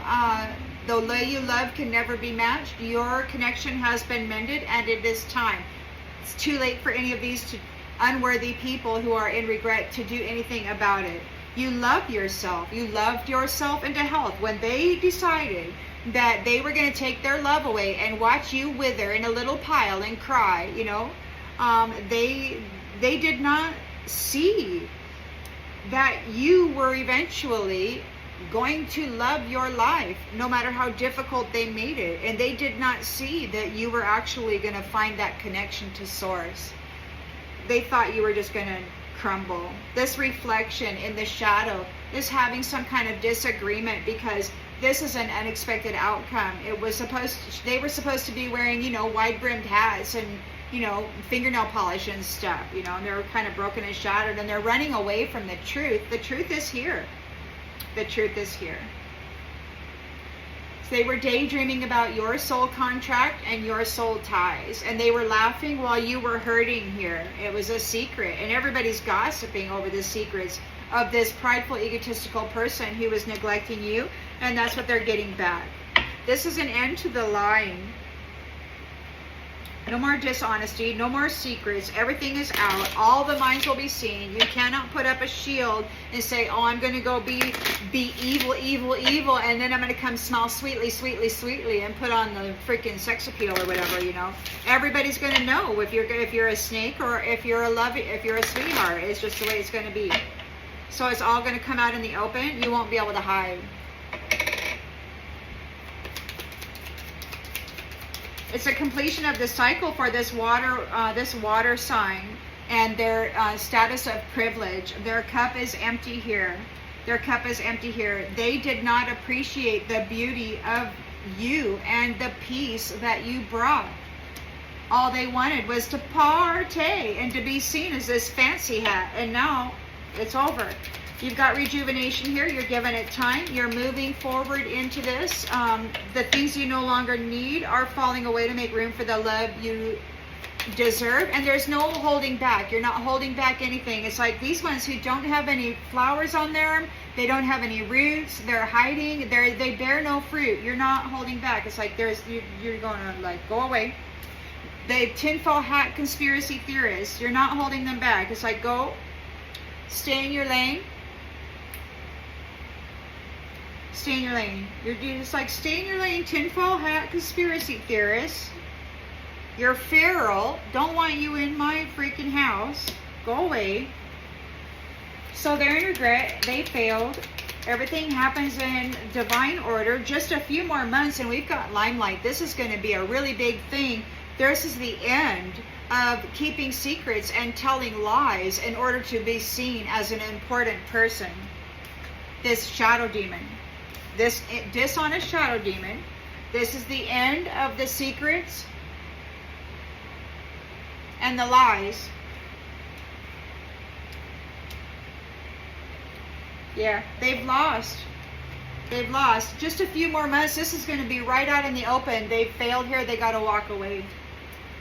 the way you love can never be matched. Your connection has been mended, and it is time. It's too late for any of these unworthy people who are in regret to do anything about it. You love yourself. You loved yourself into health. When they decided that they were going to take their love away and watch you wither in a little pile and cry, they did not see that you were eventually going to love your life, no matter how difficult they made it. And they did not see that you were actually going to find that connection to source. They thought you were just going to crumble. This reflection in the shadow is having some kind of disagreement, because this is an unexpected outcome. They were supposed to be wearing, wide-brimmed hats and, fingernail polish and stuff, and they're kind of broken and shattered, and they're running away from the truth. The truth is here. The truth is here. They were daydreaming about your soul contract and your soul ties. And they were laughing while you were hurting here. It was a secret. And everybody's gossiping over the secrets of this prideful, egotistical person who was neglecting you. And that's what they're getting back. This is an end to the lying. No more dishonesty, no more secrets. Everything is out. All the minds will be seen. You cannot put up a shield and say, oh, I'm going to go be evil, evil, evil, and then I'm going to come smell sweetly, sweetly, sweetly, and put on the freaking sex appeal or whatever, you know. Everybody's going to know if you're a snake or if you're a sweetheart. It's just the way it's going to be. So it's all going to come out in the open. You won't be able to hide. It's a completion of the cycle for this water sign and their status of privilege. Their cup is empty here. Their cup is empty here. They did not appreciate the beauty of you and the peace that you brought. All they wanted was to partay and to be seen as this fancy hat. And now it's over. You've got rejuvenation here. You're giving it time. You're moving forward into this. The things you no longer need are falling away to make room for the love you deserve. And there's no holding back. You're not holding back anything. It's like these ones who don't have any flowers on them. They don't have any roots. They're hiding. They bear no fruit. You're not holding back. It's like you're going to like go away. The tinfoil hat conspiracy theorists. You're not holding them back. It's like go, stay in your lane. Stay in your lane. You're just like, stay in your lane, tinfoil hat conspiracy theorists. You're feral. Don't want you in my freaking house. Go away. So they're in regret. They failed. Everything happens in divine order. Just a few more months and we've got Limelight. This is going to be a really big thing. This is the end of keeping secrets and telling lies in order to be seen as an important person. This shadow demon. This dishonest shadow demon. This is the end of the secrets and the lies. Yeah, they've lost. They've lost. Just a few more months. This is going to be right out in the open. They've failed here. They got to walk away.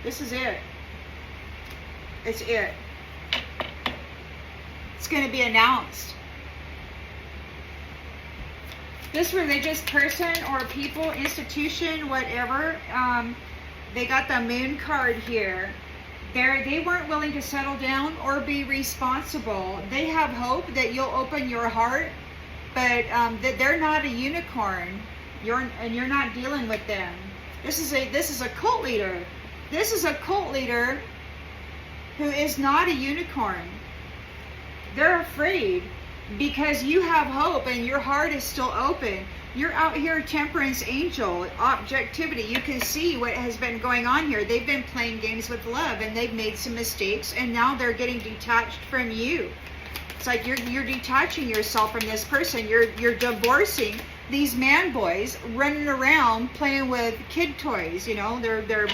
This is it. It's it. It's going to be announced. This religious person or people, institution, whatever, they got the moon card here. They weren't willing to settle down or be responsible. They have hope that you'll open your heart, but that they're not a unicorn. You're not dealing with them. This is a cult leader. This is a cult leader who is not a unicorn. They're afraid. Because you have hope and your heart is still open. You're out here, Temperance Angel, objectivity. You can see what has been going on here. They've been playing games with love and they've made some mistakes and now they're getting detached from you. It's like you're detaching yourself from this person. You're divorcing these man boys running around playing with kid toys. You know, they're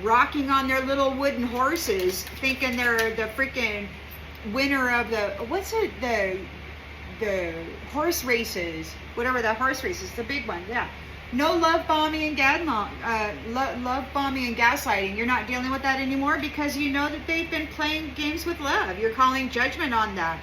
rocking on their little wooden horses thinking they're the freaking winner of the horse races, whatever the horse races, the big one. Yeah, no love bombing and love bombing and gaslighting. You're not dealing with that anymore because you know that they've been playing games with love. You're calling judgment on that,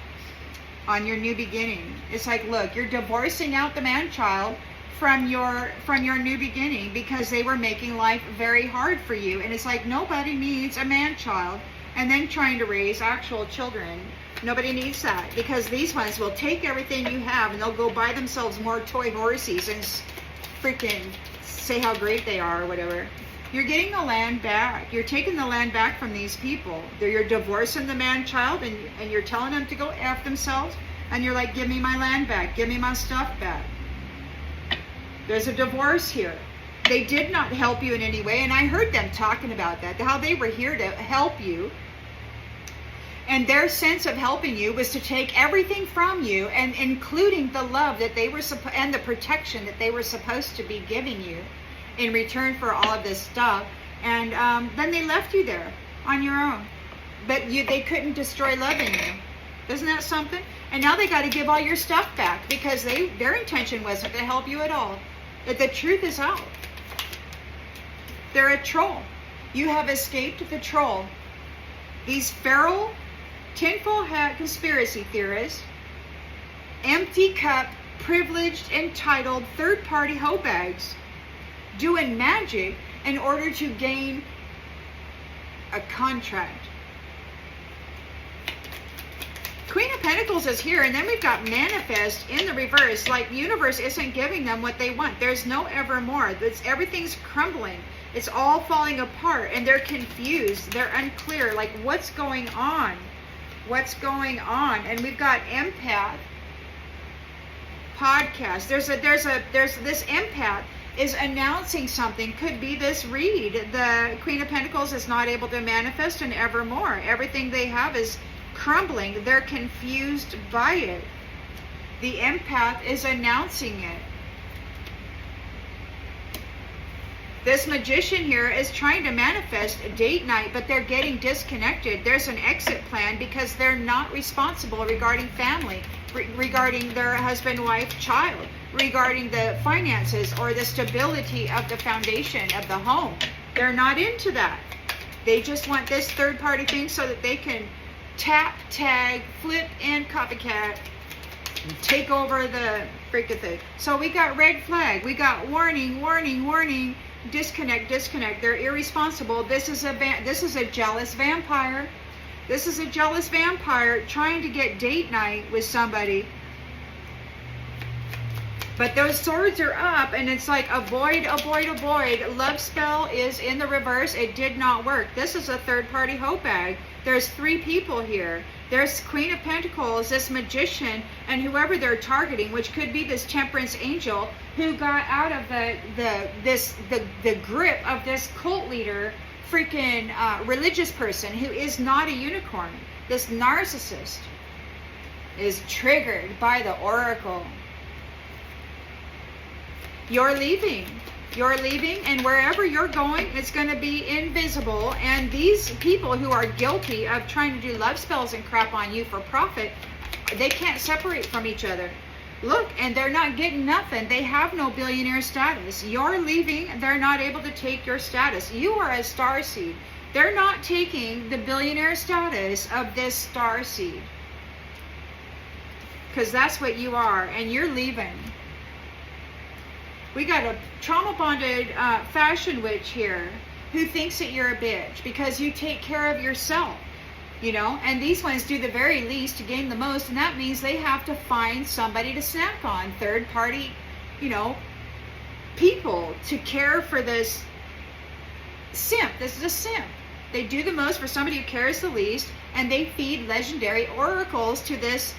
on your new beginning. It's like, look, you're divorcing out the man child from your new beginning because they were making life very hard for you. And it's like, nobody needs a man child and then trying to raise actual children. Nobody needs that because these ones will take everything you have and they'll go buy themselves more toy horses and freaking say how great they are or whatever. You're getting the land back. You're taking the land back from these people. You're divorcing the man child and you're telling them to go F themselves and you're like, give me my land back. Give me my stuff back. There's a divorce here. They did not help you in any way, and I heard them talking about that, how they were here to help you. And their sense of helping you was to take everything from you, and including the love that they were and the protection that they were supposed to be giving you in return for all of this stuff. And then they left you there on your own. But they couldn't destroy love in you. Isn't that something? And now they got to give all your stuff back because their intention wasn't to help you at all. The truth is out. They're a troll. You have escaped the troll. These feral, tinfoil hat conspiracy theorists, empty cup, privileged, entitled, third-party hoe bags, doing magic in order to gain a contract. Queen of Pentacles is here, and then we've got manifest in the reverse. Like the universe isn't giving them what they want. There's no evermore. Everything's crumbling. It's all falling apart, and they're confused. They're unclear. Like, what's going on? What's going on? And we've got empath podcast. There's this empath is announcing something. Could be this read. The Queen of Pentacles is not able to manifest an evermore. Everything they have is crumbling. They're confused by it. The empath is announcing it. This magician here is trying to manifest a date night, but they're getting disconnected. There's an exit plan because they're not responsible regarding family, regarding their husband, wife, child, regarding the finances or the stability of the foundation of the home. They're not into that. They just want this third-party thing so that they can tap, tag, flip, and copycat and take over the freaking thing. So we got red flag. We got warning, warning, warning. Disconnect, disconnect. They're irresponsible. This is a jealous vampire. This is a jealous vampire trying to get date night with somebody. But those swords are up, and it's like avoid, avoid, avoid. Love spell is in the reverse. It did not work. This is a third-party hoe bag. There's 3 people here. There's Queen of Pentacles, this magician, and whoever they're targeting, which could be this Temperance Angel, who got out of the grip of this cult leader, freaking religious person who is not a unicorn. This narcissist is triggered by the oracle. You're leaving. You're leaving, and wherever you're going, it's going to be invisible. And these people who are guilty of trying to do love spells and crap on you for profit, they can't separate from each other. Look, and they're not getting nothing. They have no billionaire status. You're leaving, they're not able to take your status. You are a starseed. They're not taking the billionaire status of this starseed. Because that's what you are, and you're leaving. We got a trauma-bonded fashion witch here who thinks that you're a bitch because you take care of yourself, you know, and these ones do the very least to gain the most, and that means they have to find somebody to snack on, third-party, you know, people to care for this simp. This is a simp. They do the most for somebody who cares the least, and they feed legendary oracles to this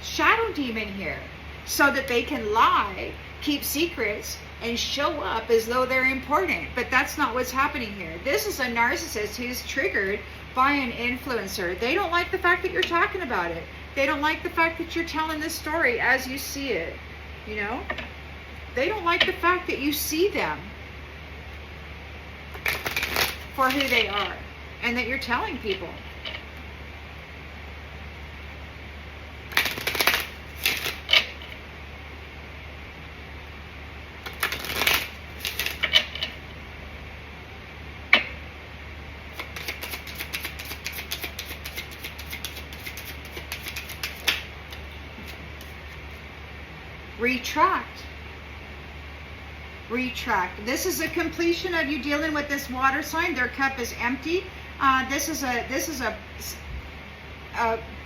shadow demon here so that they can lie, keep secrets, and show up as though they're important. But that's not what's happening here. This is a narcissist who's triggered by an influencer. They don't like the fact that you're talking about it. They don't like the fact that you're telling this story as you see it. You know? They don't like the fact that you see them for who they are and that you're telling people. Retract. Retract. This is a completion of you dealing with this water sign. Their cup is empty. This is a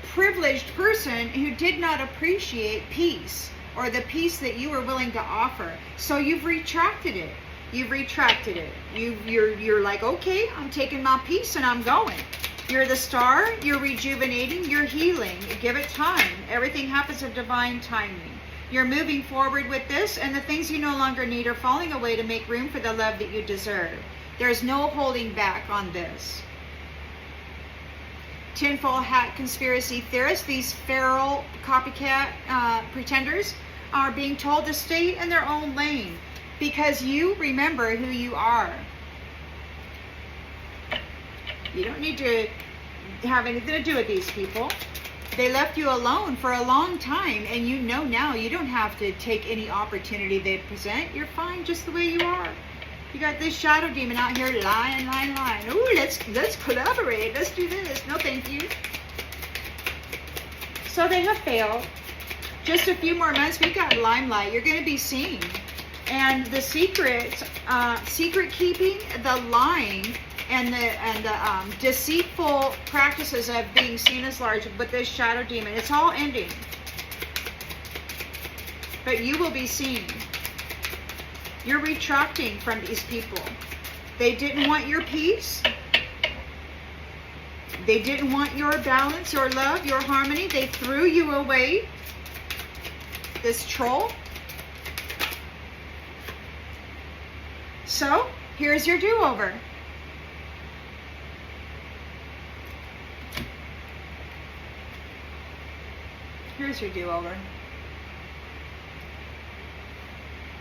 privileged person who did not appreciate peace or the peace that you were willing to offer. So you've retracted it. You've retracted it. You're like, okay, I'm taking my peace and I'm going. You're the star. You're rejuvenating. You're healing. Give it time. Everything happens in divine timing. You're moving forward with this, and the things you no longer need are falling away to make room for the love that you deserve. There's no holding back on this. Tinfoil hat conspiracy theorists, these feral copycat pretenders, are being told to stay in their own lane because you remember who you are. You don't need to have anything to do with these people. They left you alone for a long time, and you know now you don't have to take any opportunity they present. You're fine just the way you are. You got this shadow demon out here lying. Ooh, let's collaborate. Let's do this. No, thank you. So they have failed. Just a few more months, we got Limelight. You're going to be seen. And the secret keeping, the lying, and the deceitful practices of being seen as large with this shadow demon, it's all ending. But you will be seen. You're retracting from these people. They didn't want your peace. They didn't want your balance, your love, your harmony. They threw you away. This troll. So, here's your do-over. Here's your do-over.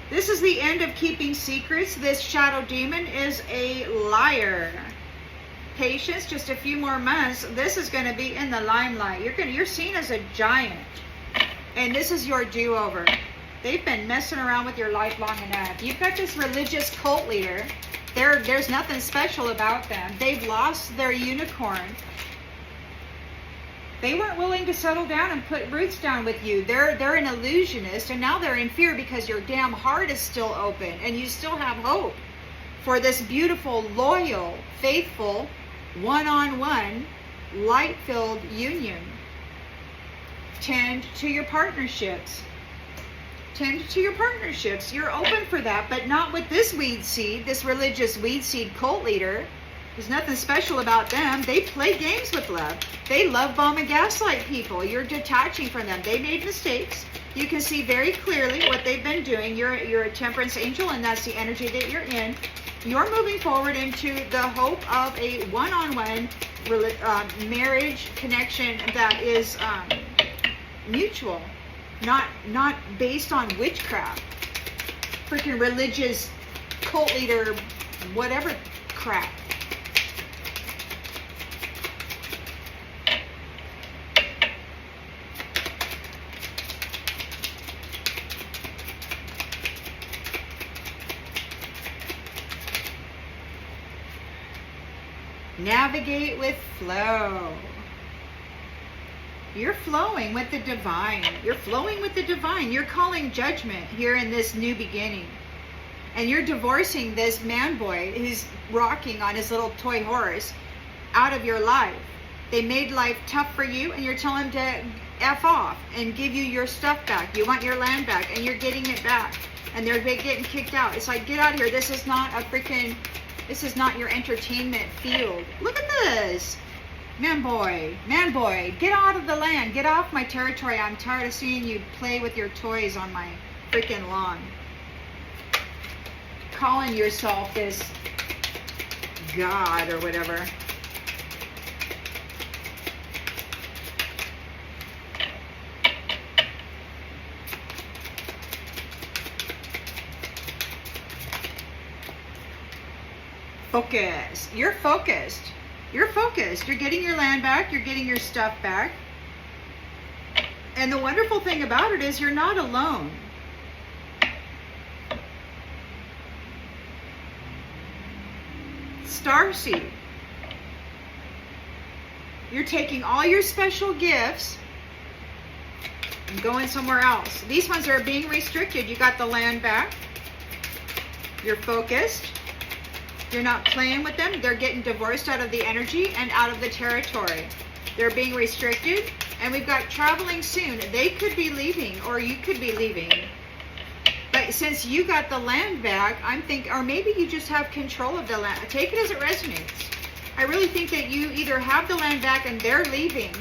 This is the end of keeping secrets. This shadow demon is a liar. Patience, just a few more months. This is going to be in the limelight. You're seen as a giant. And this is your do-over. They've been messing around with your life long enough. You've got this religious cult leader. There's nothing special about them. They've lost their unicorn. They weren't willing to settle down and put roots down with you. They're an illusionist, and now they're in fear because your damn heart is still open and you still have hope for this beautiful, loyal, faithful, one-on-one, light-filled union. Tend to your partnerships. Tend to your partnerships. You're open for that, but not with this weed seed, this religious weed seed cult leader. There's nothing special about them. They play games with love. They love, bomb, and gaslight people. You're detaching from them. They made mistakes. You can see very clearly what they've been doing. You're a Temperance Angel, and that's the energy that you're in. You're moving forward into the hope of a one-on-one marriage connection that is mutual, not based on witchcraft, freaking religious cult leader, whatever crap. Navigate with flow. You're flowing with the divine. You're flowing with the divine. You're calling judgment here in this new beginning. And you're divorcing this man boy who's rocking on his little toy horse out of your life. They made life tough for you, and you're telling him to F off and give you your stuff back. You want your land back, and you're getting it back. And they're getting kicked out. It's like, get out of here. This is not your entertainment field. Look at this. Man boy, get out of the land. Get off my territory. I'm tired of seeing you play with your toys on my freaking lawn. Calling yourself this God or whatever. Focus. You're focused. You're focused. You're getting your land back. You're getting your stuff back. And the wonderful thing about it is you're not alone. Starseed. You're taking all your special gifts and going somewhere else. These ones are being restricted. You got the land back. You're focused. You're not playing with them. They're getting divorced out of the energy and out of the territory. They're being restricted. And we've got traveling soon. They could be leaving, or you could be leaving. But since you got the land back, I'm thinking, or maybe you just have control of the land. Take it as it resonates. I really think that you either have the land back and they're leaving,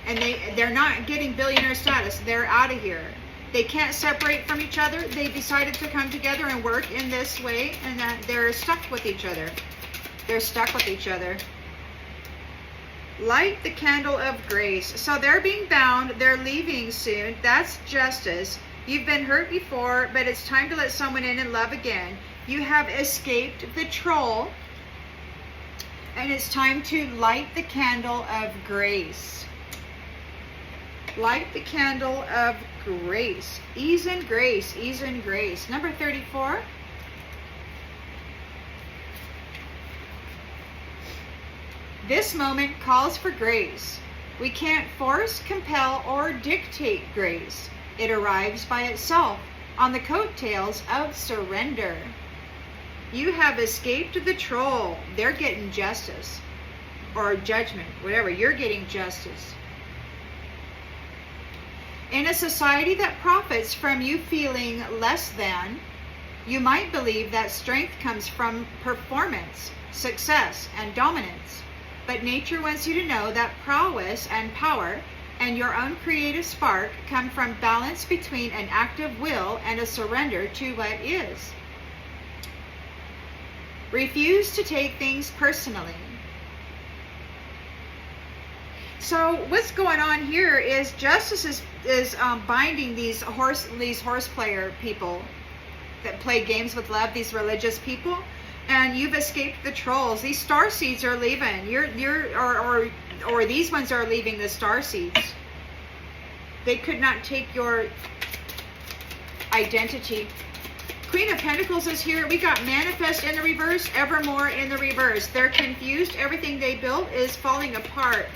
and they're not getting billionaire status. They're out of here. They can't separate from each other. They decided to come together and work in this way, and that they're stuck with each other. They're stuck with each other. Light the candle of grace. So they're being bound. They're leaving soon. That's justice. You've been hurt before, but it's time to let someone in and love again. You have escaped the troll, And it's time to light the candle of grace. Light the candle of grace. Ease and grace, ease and grace. Number 34. This moment calls for grace. We can't force, compel, or dictate grace. It arrives by itself on the coattails of surrender. You have escaped the troll. They're getting justice. Or judgment, whatever. You're getting justice. In a society that profits from you feeling less than, you might believe that strength comes from performance, success, and dominance. But nature wants you to know that prowess and power and your own creative spark come from balance between an active will and a surrender to what is. Refuse to take things personally. So what's going on here is justice is binding these horse player people that play games with love, these religious people. And you've escaped the trolls. These starseeds are leaving. Or these ones are leaving the starseeds. They could not take your identity. Queen of Pentacles is here. We got manifest in the reverse, evermore in the reverse. They're confused. Everything they built is falling apart.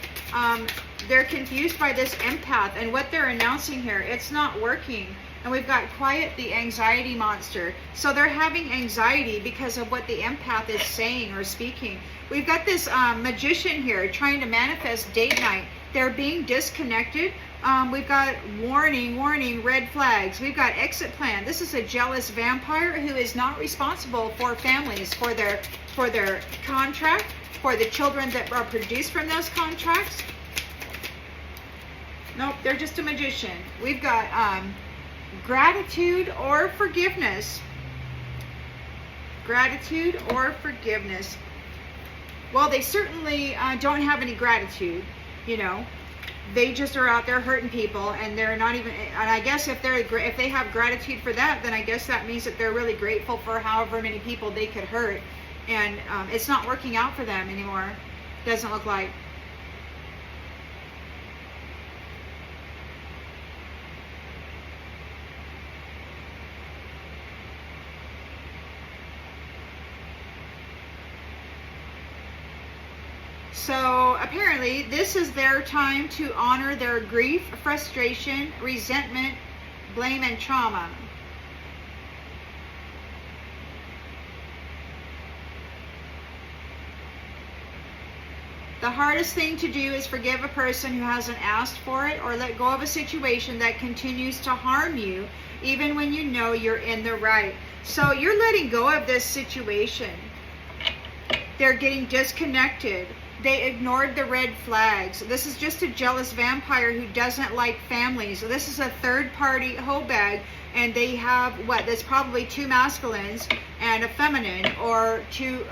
They're confused by this empath and what they're announcing here. It's not working. And we've got quiet, the anxiety monster. So they're having anxiety because of what the empath is saying or speaking. We've got this magician here trying to manifest date night. They're being disconnected. We've got warning, warning, red flags. We've got exit plan. This is a jealous vampire who is not responsible for families, for their contract, for the children that are produced from those contracts. Nope, they're just a magician. We've got gratitude or forgiveness. Gratitude or forgiveness. Well, they certainly don't have any gratitude, you know. They just are out there hurting people, and they're not even, and I guess if they have gratitude for that, then I guess that means that they're really grateful for however many people they could hurt. And it's not working out for them anymore. Doesn't look like. So apparently this is their time to honor their grief, frustration, resentment, blame, and trauma. The hardest thing to do is forgive a person who hasn't asked for it, or let go of a situation that continues to harm you, even when you know you're in the right. So you're letting go of this situation. They're getting disconnected. They ignored the red flags. This is just a jealous vampire who doesn't like families. So this is a third-party hoe bag, and they have what? There's probably two masculines and a feminine, or two.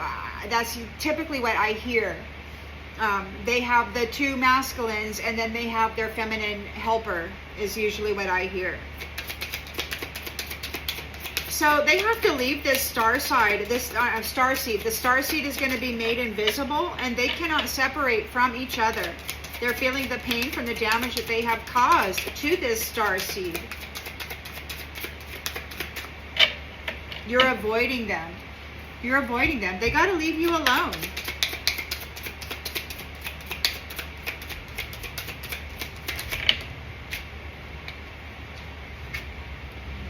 That's typically what I hear. They have the two masculines, and then they have their feminine helper. Is usually what I hear. So they have to leave this starseed. The starseed is going to be made invisible, and they cannot separate from each other. They're feeling the pain from the damage that they have caused to this starseed. You're avoiding them. You're avoiding them. They got to leave you alone.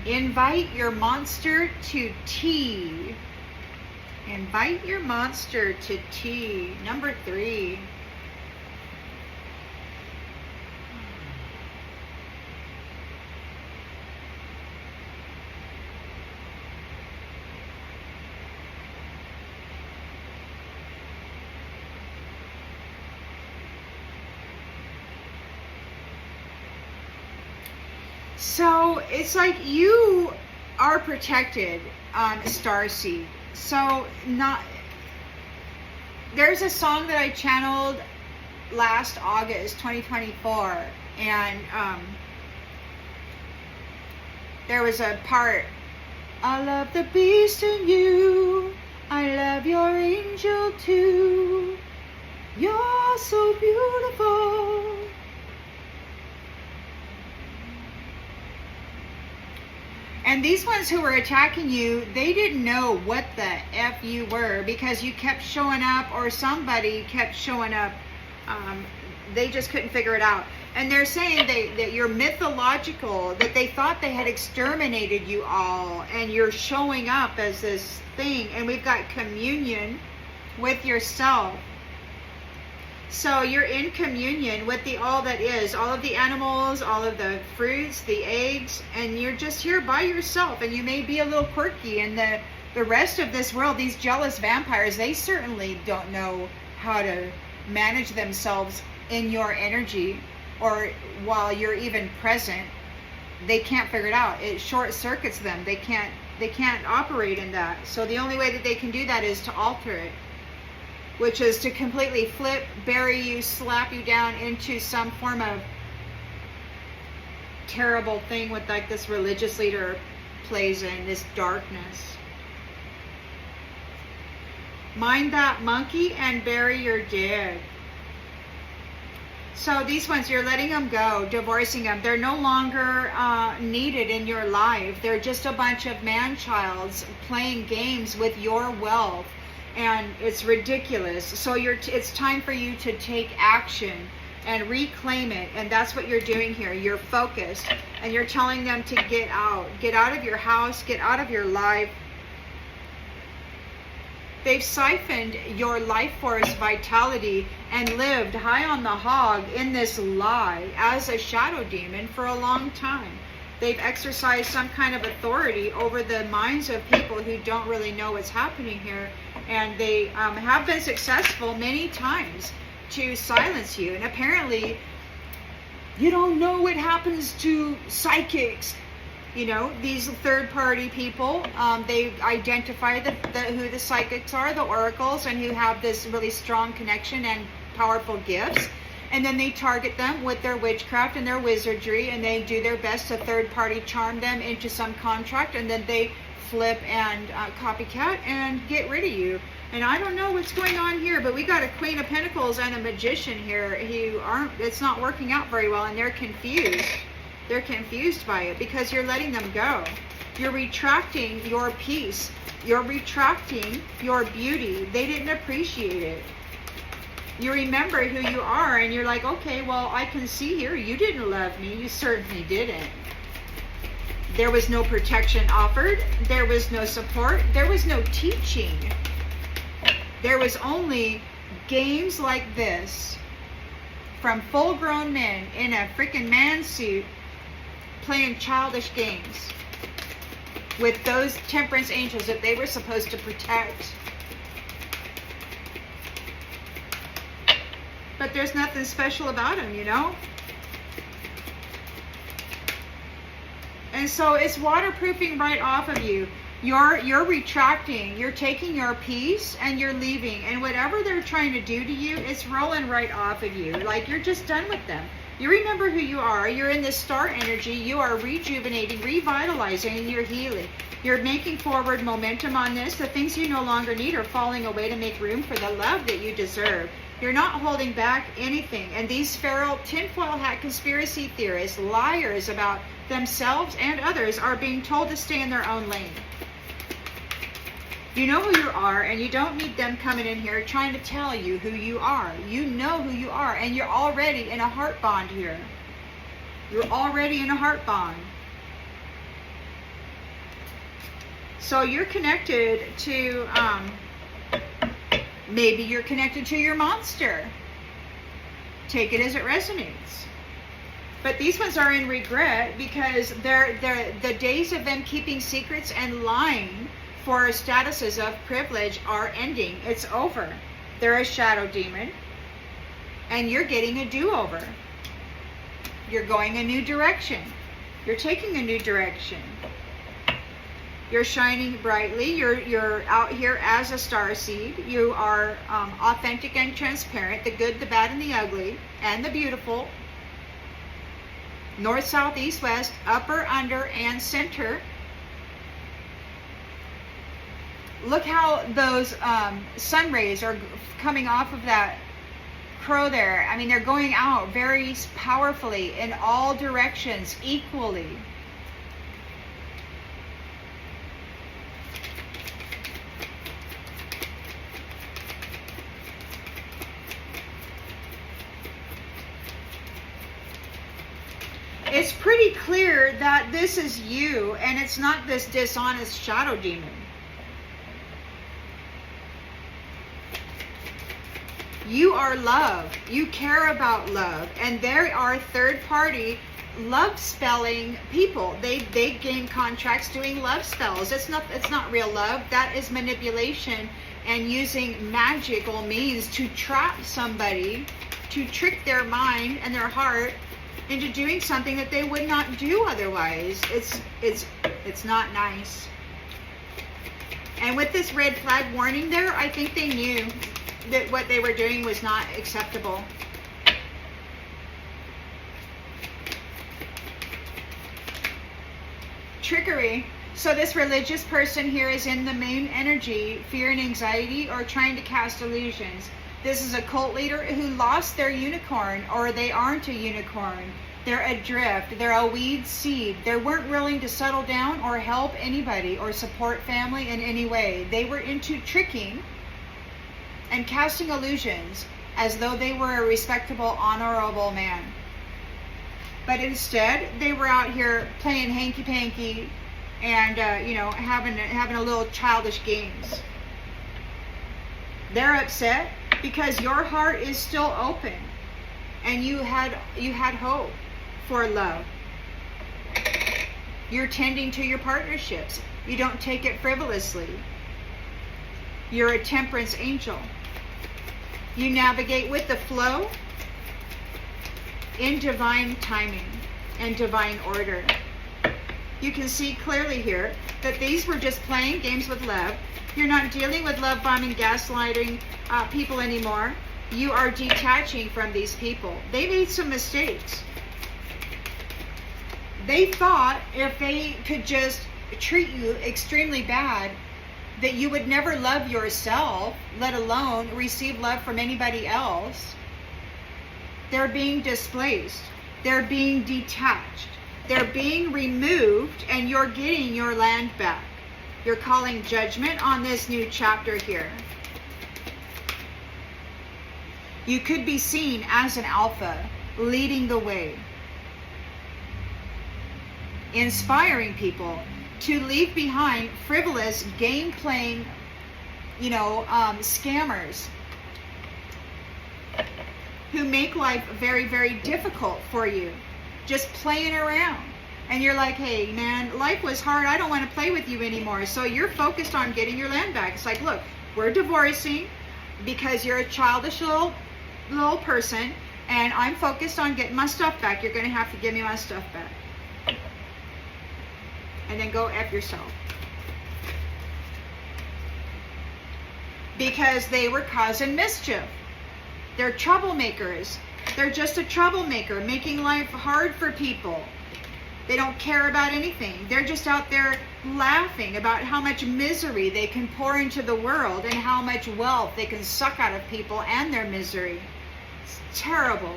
Invite your monster to tea. Invite your monster to tea. Number 3. So it's like you are protected, Starseed. So there's a song that I channeled last August 2024, and there was a part, I love the beast in you, I love your angel too, Oh, so beautiful. And these ones who were attacking you, they didn't know what the F you were because you kept showing up, or somebody kept showing up. They just couldn't figure it out. And they're saying that you're mythological, that they thought they had exterminated you all, and you're showing up as this thing. And we've got communion with yourself. So you're in communion with the all that is, all of the animals, all of the fruits, the eggs, and you're just here by yourself. And you may be a little quirky, and the rest of this world, these jealous vampires, they certainly don't know how to manage themselves in your energy, or while you're even present. They can't figure it out. It short circuits them. They can't operate in that. So the only way that they can do that is to alter it, which is to completely flip, bury you, slap you down into some form of terrible thing with like this religious leader plays in, this darkness. Mind that monkey and bury your dead. So these ones, you're letting them go, divorcing them. They're no longer needed in your life. They're just a bunch of man-childs playing games with your wealth. And it's ridiculous. So it's time for you to take action and reclaim it. And that's what you're doing here. You're focused. And you're telling them to get out. Get out of your house. Get out of your life. They've siphoned your life force vitality and lived high on the hog in this lie as a shadow demon for a long time. They've exercised some kind of authority over the minds of people who don't really know what's happening here. And they have been successful many times to silence you. And apparently, you don't know what happens to psychics. You know, these third-party people, they identify who the psychics are, the oracles, and who have this really strong connection and powerful gifts. And then they target them with their witchcraft and their wizardry, and they do their best to third-party charm them into some contract, and then they flip and copycat and get rid of you. And I don't know what's going on here, but we got a Queen of Pentacles and a Magician here who it's not working out very well, and they're confused. They're confused by it because you're letting them go. You're retracting your peace. You're retracting your beauty. They didn't appreciate it. You remember who you are, and you're like, okay, well, I can see here you didn't love me. You certainly didn't. There was no protection offered. There was no support. There was no teaching. There was only games like this from full-grown men in a freaking man suit playing childish games with those Temperance Angels that they were supposed to protect. But there's nothing special about them, you know? And so it's waterproofing right off of you. You're retracting. You're taking your peace and you're leaving. And whatever they're trying to do to you, it's rolling right off of you. Like you're just done with them. You remember who you are. You're in this star energy. You are rejuvenating, revitalizing, and you're healing. You're making forward momentum on this. The things you no longer need are falling away to make room for the love that you deserve. You're not holding back anything. And these feral tinfoil hat conspiracy theorists, liars about themselves and others, are being told to stay in their own lane. You know who you are, and you don't need them coming in here trying to tell you who you are. You know who you are, and you're already in a heart bond here. You're already in a heart bond. So you're connected to, maybe you're connected to your monster. Take it as it resonates. But these ones are in regret because the days of them keeping secrets and lying for statuses of privilege are ending. It's over. They're a shadow demon, and you're getting a do-over. You're going a new direction. You're taking a new direction. You're shining brightly. You're out here as a starseed. You are authentic and transparent, the good, the bad, and the ugly, and the beautiful. North, south, east, west, upper, under, and center. Look how those sun rays are coming off of that Crow there. I mean, they're going out very powerfully in all directions equally. It's pretty clear that this is you, and it's not this dishonest shadow demon. You are love. You care about love. And there are third-party love spelling people. They gain contracts doing love spells. It's not real love. That is manipulation and using magical means to trap somebody, to trick their mind and their heart into doing something that they would not do otherwise. It's not nice. And with this red flag warning there, I think they knew that what they were doing was not acceptable. Trickery. So this religious person here is in the main energy, fear and anxiety, or trying to cast illusions. This is a cult leader who lost their unicorn, or they aren't a unicorn. They're adrift. They're a weed seed. They weren't willing to settle down or help anybody or support family in any way. They were into tricking and casting illusions as though they were a respectable, honorable man. But instead, they were out here playing hanky-panky and, having a little childish games. They're upset because your heart is still open and you had hope for love. You're tending to your partnerships. You don't take it frivolously. You're a temperance angel. You navigate with the flow in divine timing and divine order. You can see clearly here that these were just playing games with love. You're not dealing with love bombing, gaslighting people anymore. You are detaching from these people. They made some mistakes. They thought if they could just treat you extremely bad, that you would never love yourself, let alone receive love from anybody else. They're being displaced. They're being detached. They're being removed, and you're getting your land back. You're calling judgment on this new chapter here. You could be seen as an alpha, leading the way, inspiring people to leave behind frivolous, game-playing, scammers who make life very, very difficult for you, just playing around. And you're like, hey, man, life was hard. I don't want to play with you anymore. So you're focused on getting your land back. It's like, look, we're divorcing because you're a childish little person, and I'm focused on getting my stuff back. You're going to have to give me my stuff back. And then go F yourself. Because they were causing mischief. They're troublemakers. They're just a troublemaker, making life hard for people. They don't care about anything. They're just out there laughing about how much misery they can pour into the world and how much wealth they can suck out of people and their misery. It's terrible.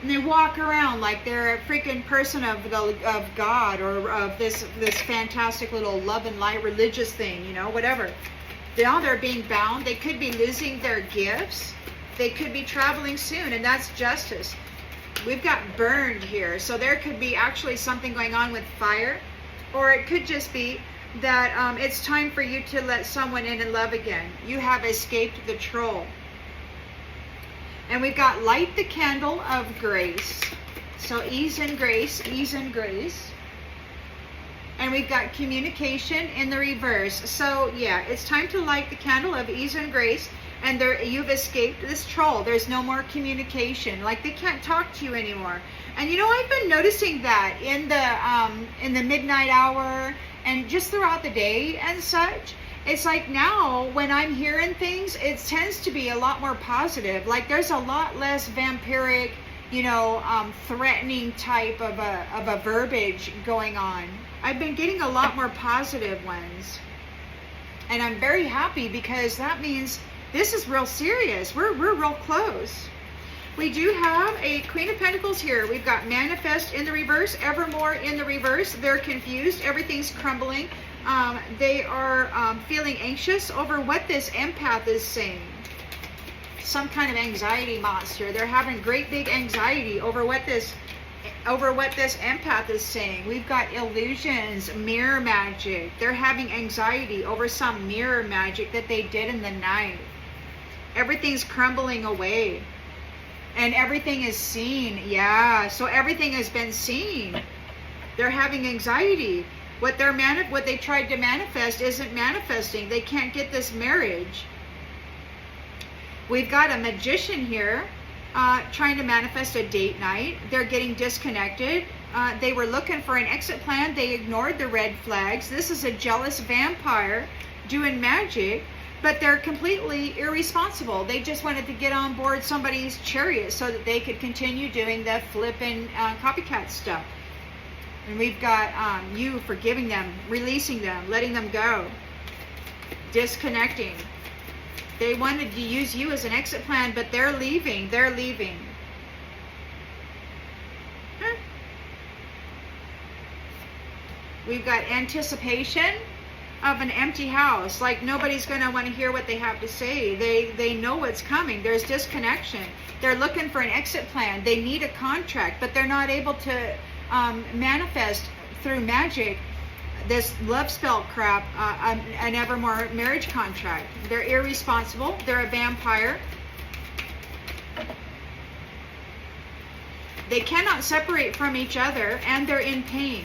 And they walk around like they're a freaking person of God, or of this fantastic little love and light religious thing, whatever. Now they're being bound. They could be losing their gifts. They could be traveling soon, and that's justice. We've got burned here, so there could be actually something going on with fire, or it could just be that it's time for you to let someone in and love again. You have escaped the troll. And we've got light the candle of grace. So ease and grace, ease and grace. And we've got communication in the reverse. So yeah, it's time to light the candle of ease and grace. And you've escaped this troll. There's no more communication. Like, they can't talk to you anymore. And I've been noticing that in the midnight hour and just throughout the day and such. It's like now when I'm hearing things, it tends to be a lot more positive. Like, there's a lot less vampiric, threatening type of a verbiage going on. I've been getting a lot more positive ones. And I'm very happy, because that means this is real serious. We're real close. We do have a Queen of Pentacles here. We've got manifest in the reverse, evermore in the reverse. They're confused. Everything's crumbling. They are feeling anxious over what this empath is saying. Some kind of anxiety monster. They're having great big anxiety over what this empath is saying. We've got illusions, mirror magic. They're having anxiety over some mirror magic that they did in the night. Everything's crumbling away. And everything is seen. Yeah, so everything has been seen. They're having anxiety. What they tried to manifest isn't manifesting. They can't get this marriage. We've got a magician here trying to manifest a date night. They're getting disconnected. They were looking for an exit plan. They ignored the red flags. This is a jealous vampire doing magic. But they're completely irresponsible. They just wanted to get on board somebody's chariot so that they could continue doing the flipping copycat stuff. And we've got you forgiving them, releasing them, letting them go, disconnecting. They wanted to use you as an exit plan, but they're leaving. They're leaving. We've got anticipation of an empty house, like nobody's going to want to hear what they have to say. They know what's coming. There's disconnection. They're looking for an exit plan. They need a contract, but they're not able to manifest through magic this love spell crap, an evermore marriage contract. They're irresponsible. They're a vampire. They cannot separate from each other, and they're in pain.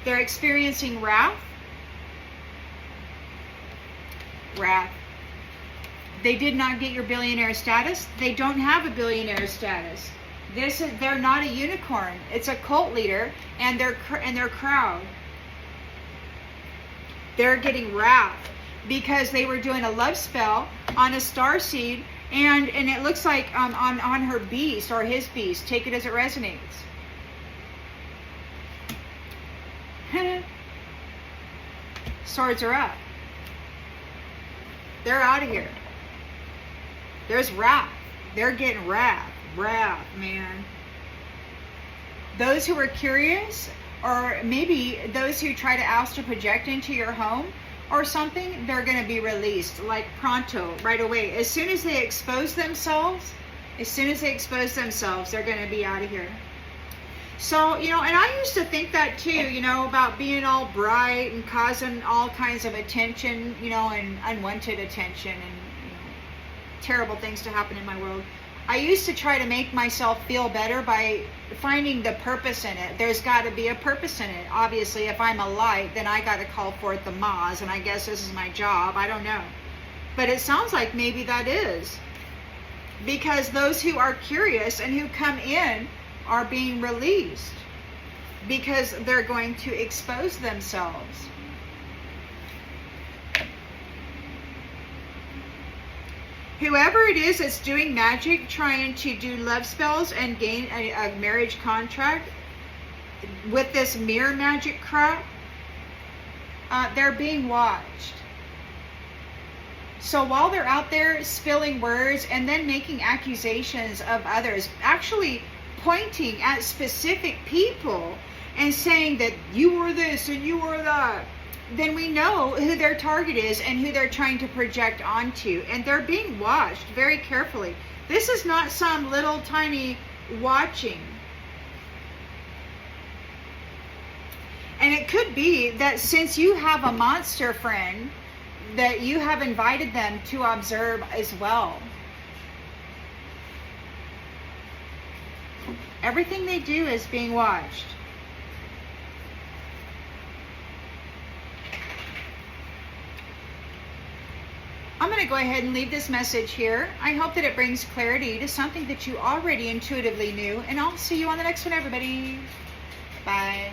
They're experiencing wrath. Wrath. They did not get your billionaire status. They don't have a billionaire status. They're not a unicorn. It's a cult leader and their crowd. They're getting wrath because they were doing a love spell on a starseed, and it looks like on her beast or his beast. Take it as it resonates. Swords are up. They're out of here. There's wrath. They're getting wrath. Wrath, man. Those who are curious, or maybe those who try to astral project into your home or something, they're going to be released like pronto, right away. As soon as they expose themselves, they're going to be out of here. So, and I used to think that too, about being all bright and causing all kinds of attention, and unwanted attention and, terrible things to happen in my world. I used to try to make myself feel better by finding the purpose in it. There's got to be a purpose in it. Obviously, if I'm a light, then I got to call forth the Maz, and I guess this is my job. I don't know. But it sounds like maybe that is. Because those who are curious and who come in are being released because they're going to expose themselves. Whoever it is that's doing magic, trying to do love spells and gain a marriage contract with this mirror magic crap, they're being watched. So while they're out there spilling words and then making accusations of others, actually pointing at specific people and saying that you were this and you were that, then we know who their target is and who they're trying to project onto. And they're being watched very carefully. This is not some little tiny watching. And it could be that since you have a monster friend, that you have invited them to observe as well. Everything they do is being watched. I'm going to go ahead and leave this message here. I hope that it brings clarity to something that you already intuitively knew. And I'll see you on the next one, everybody. Bye.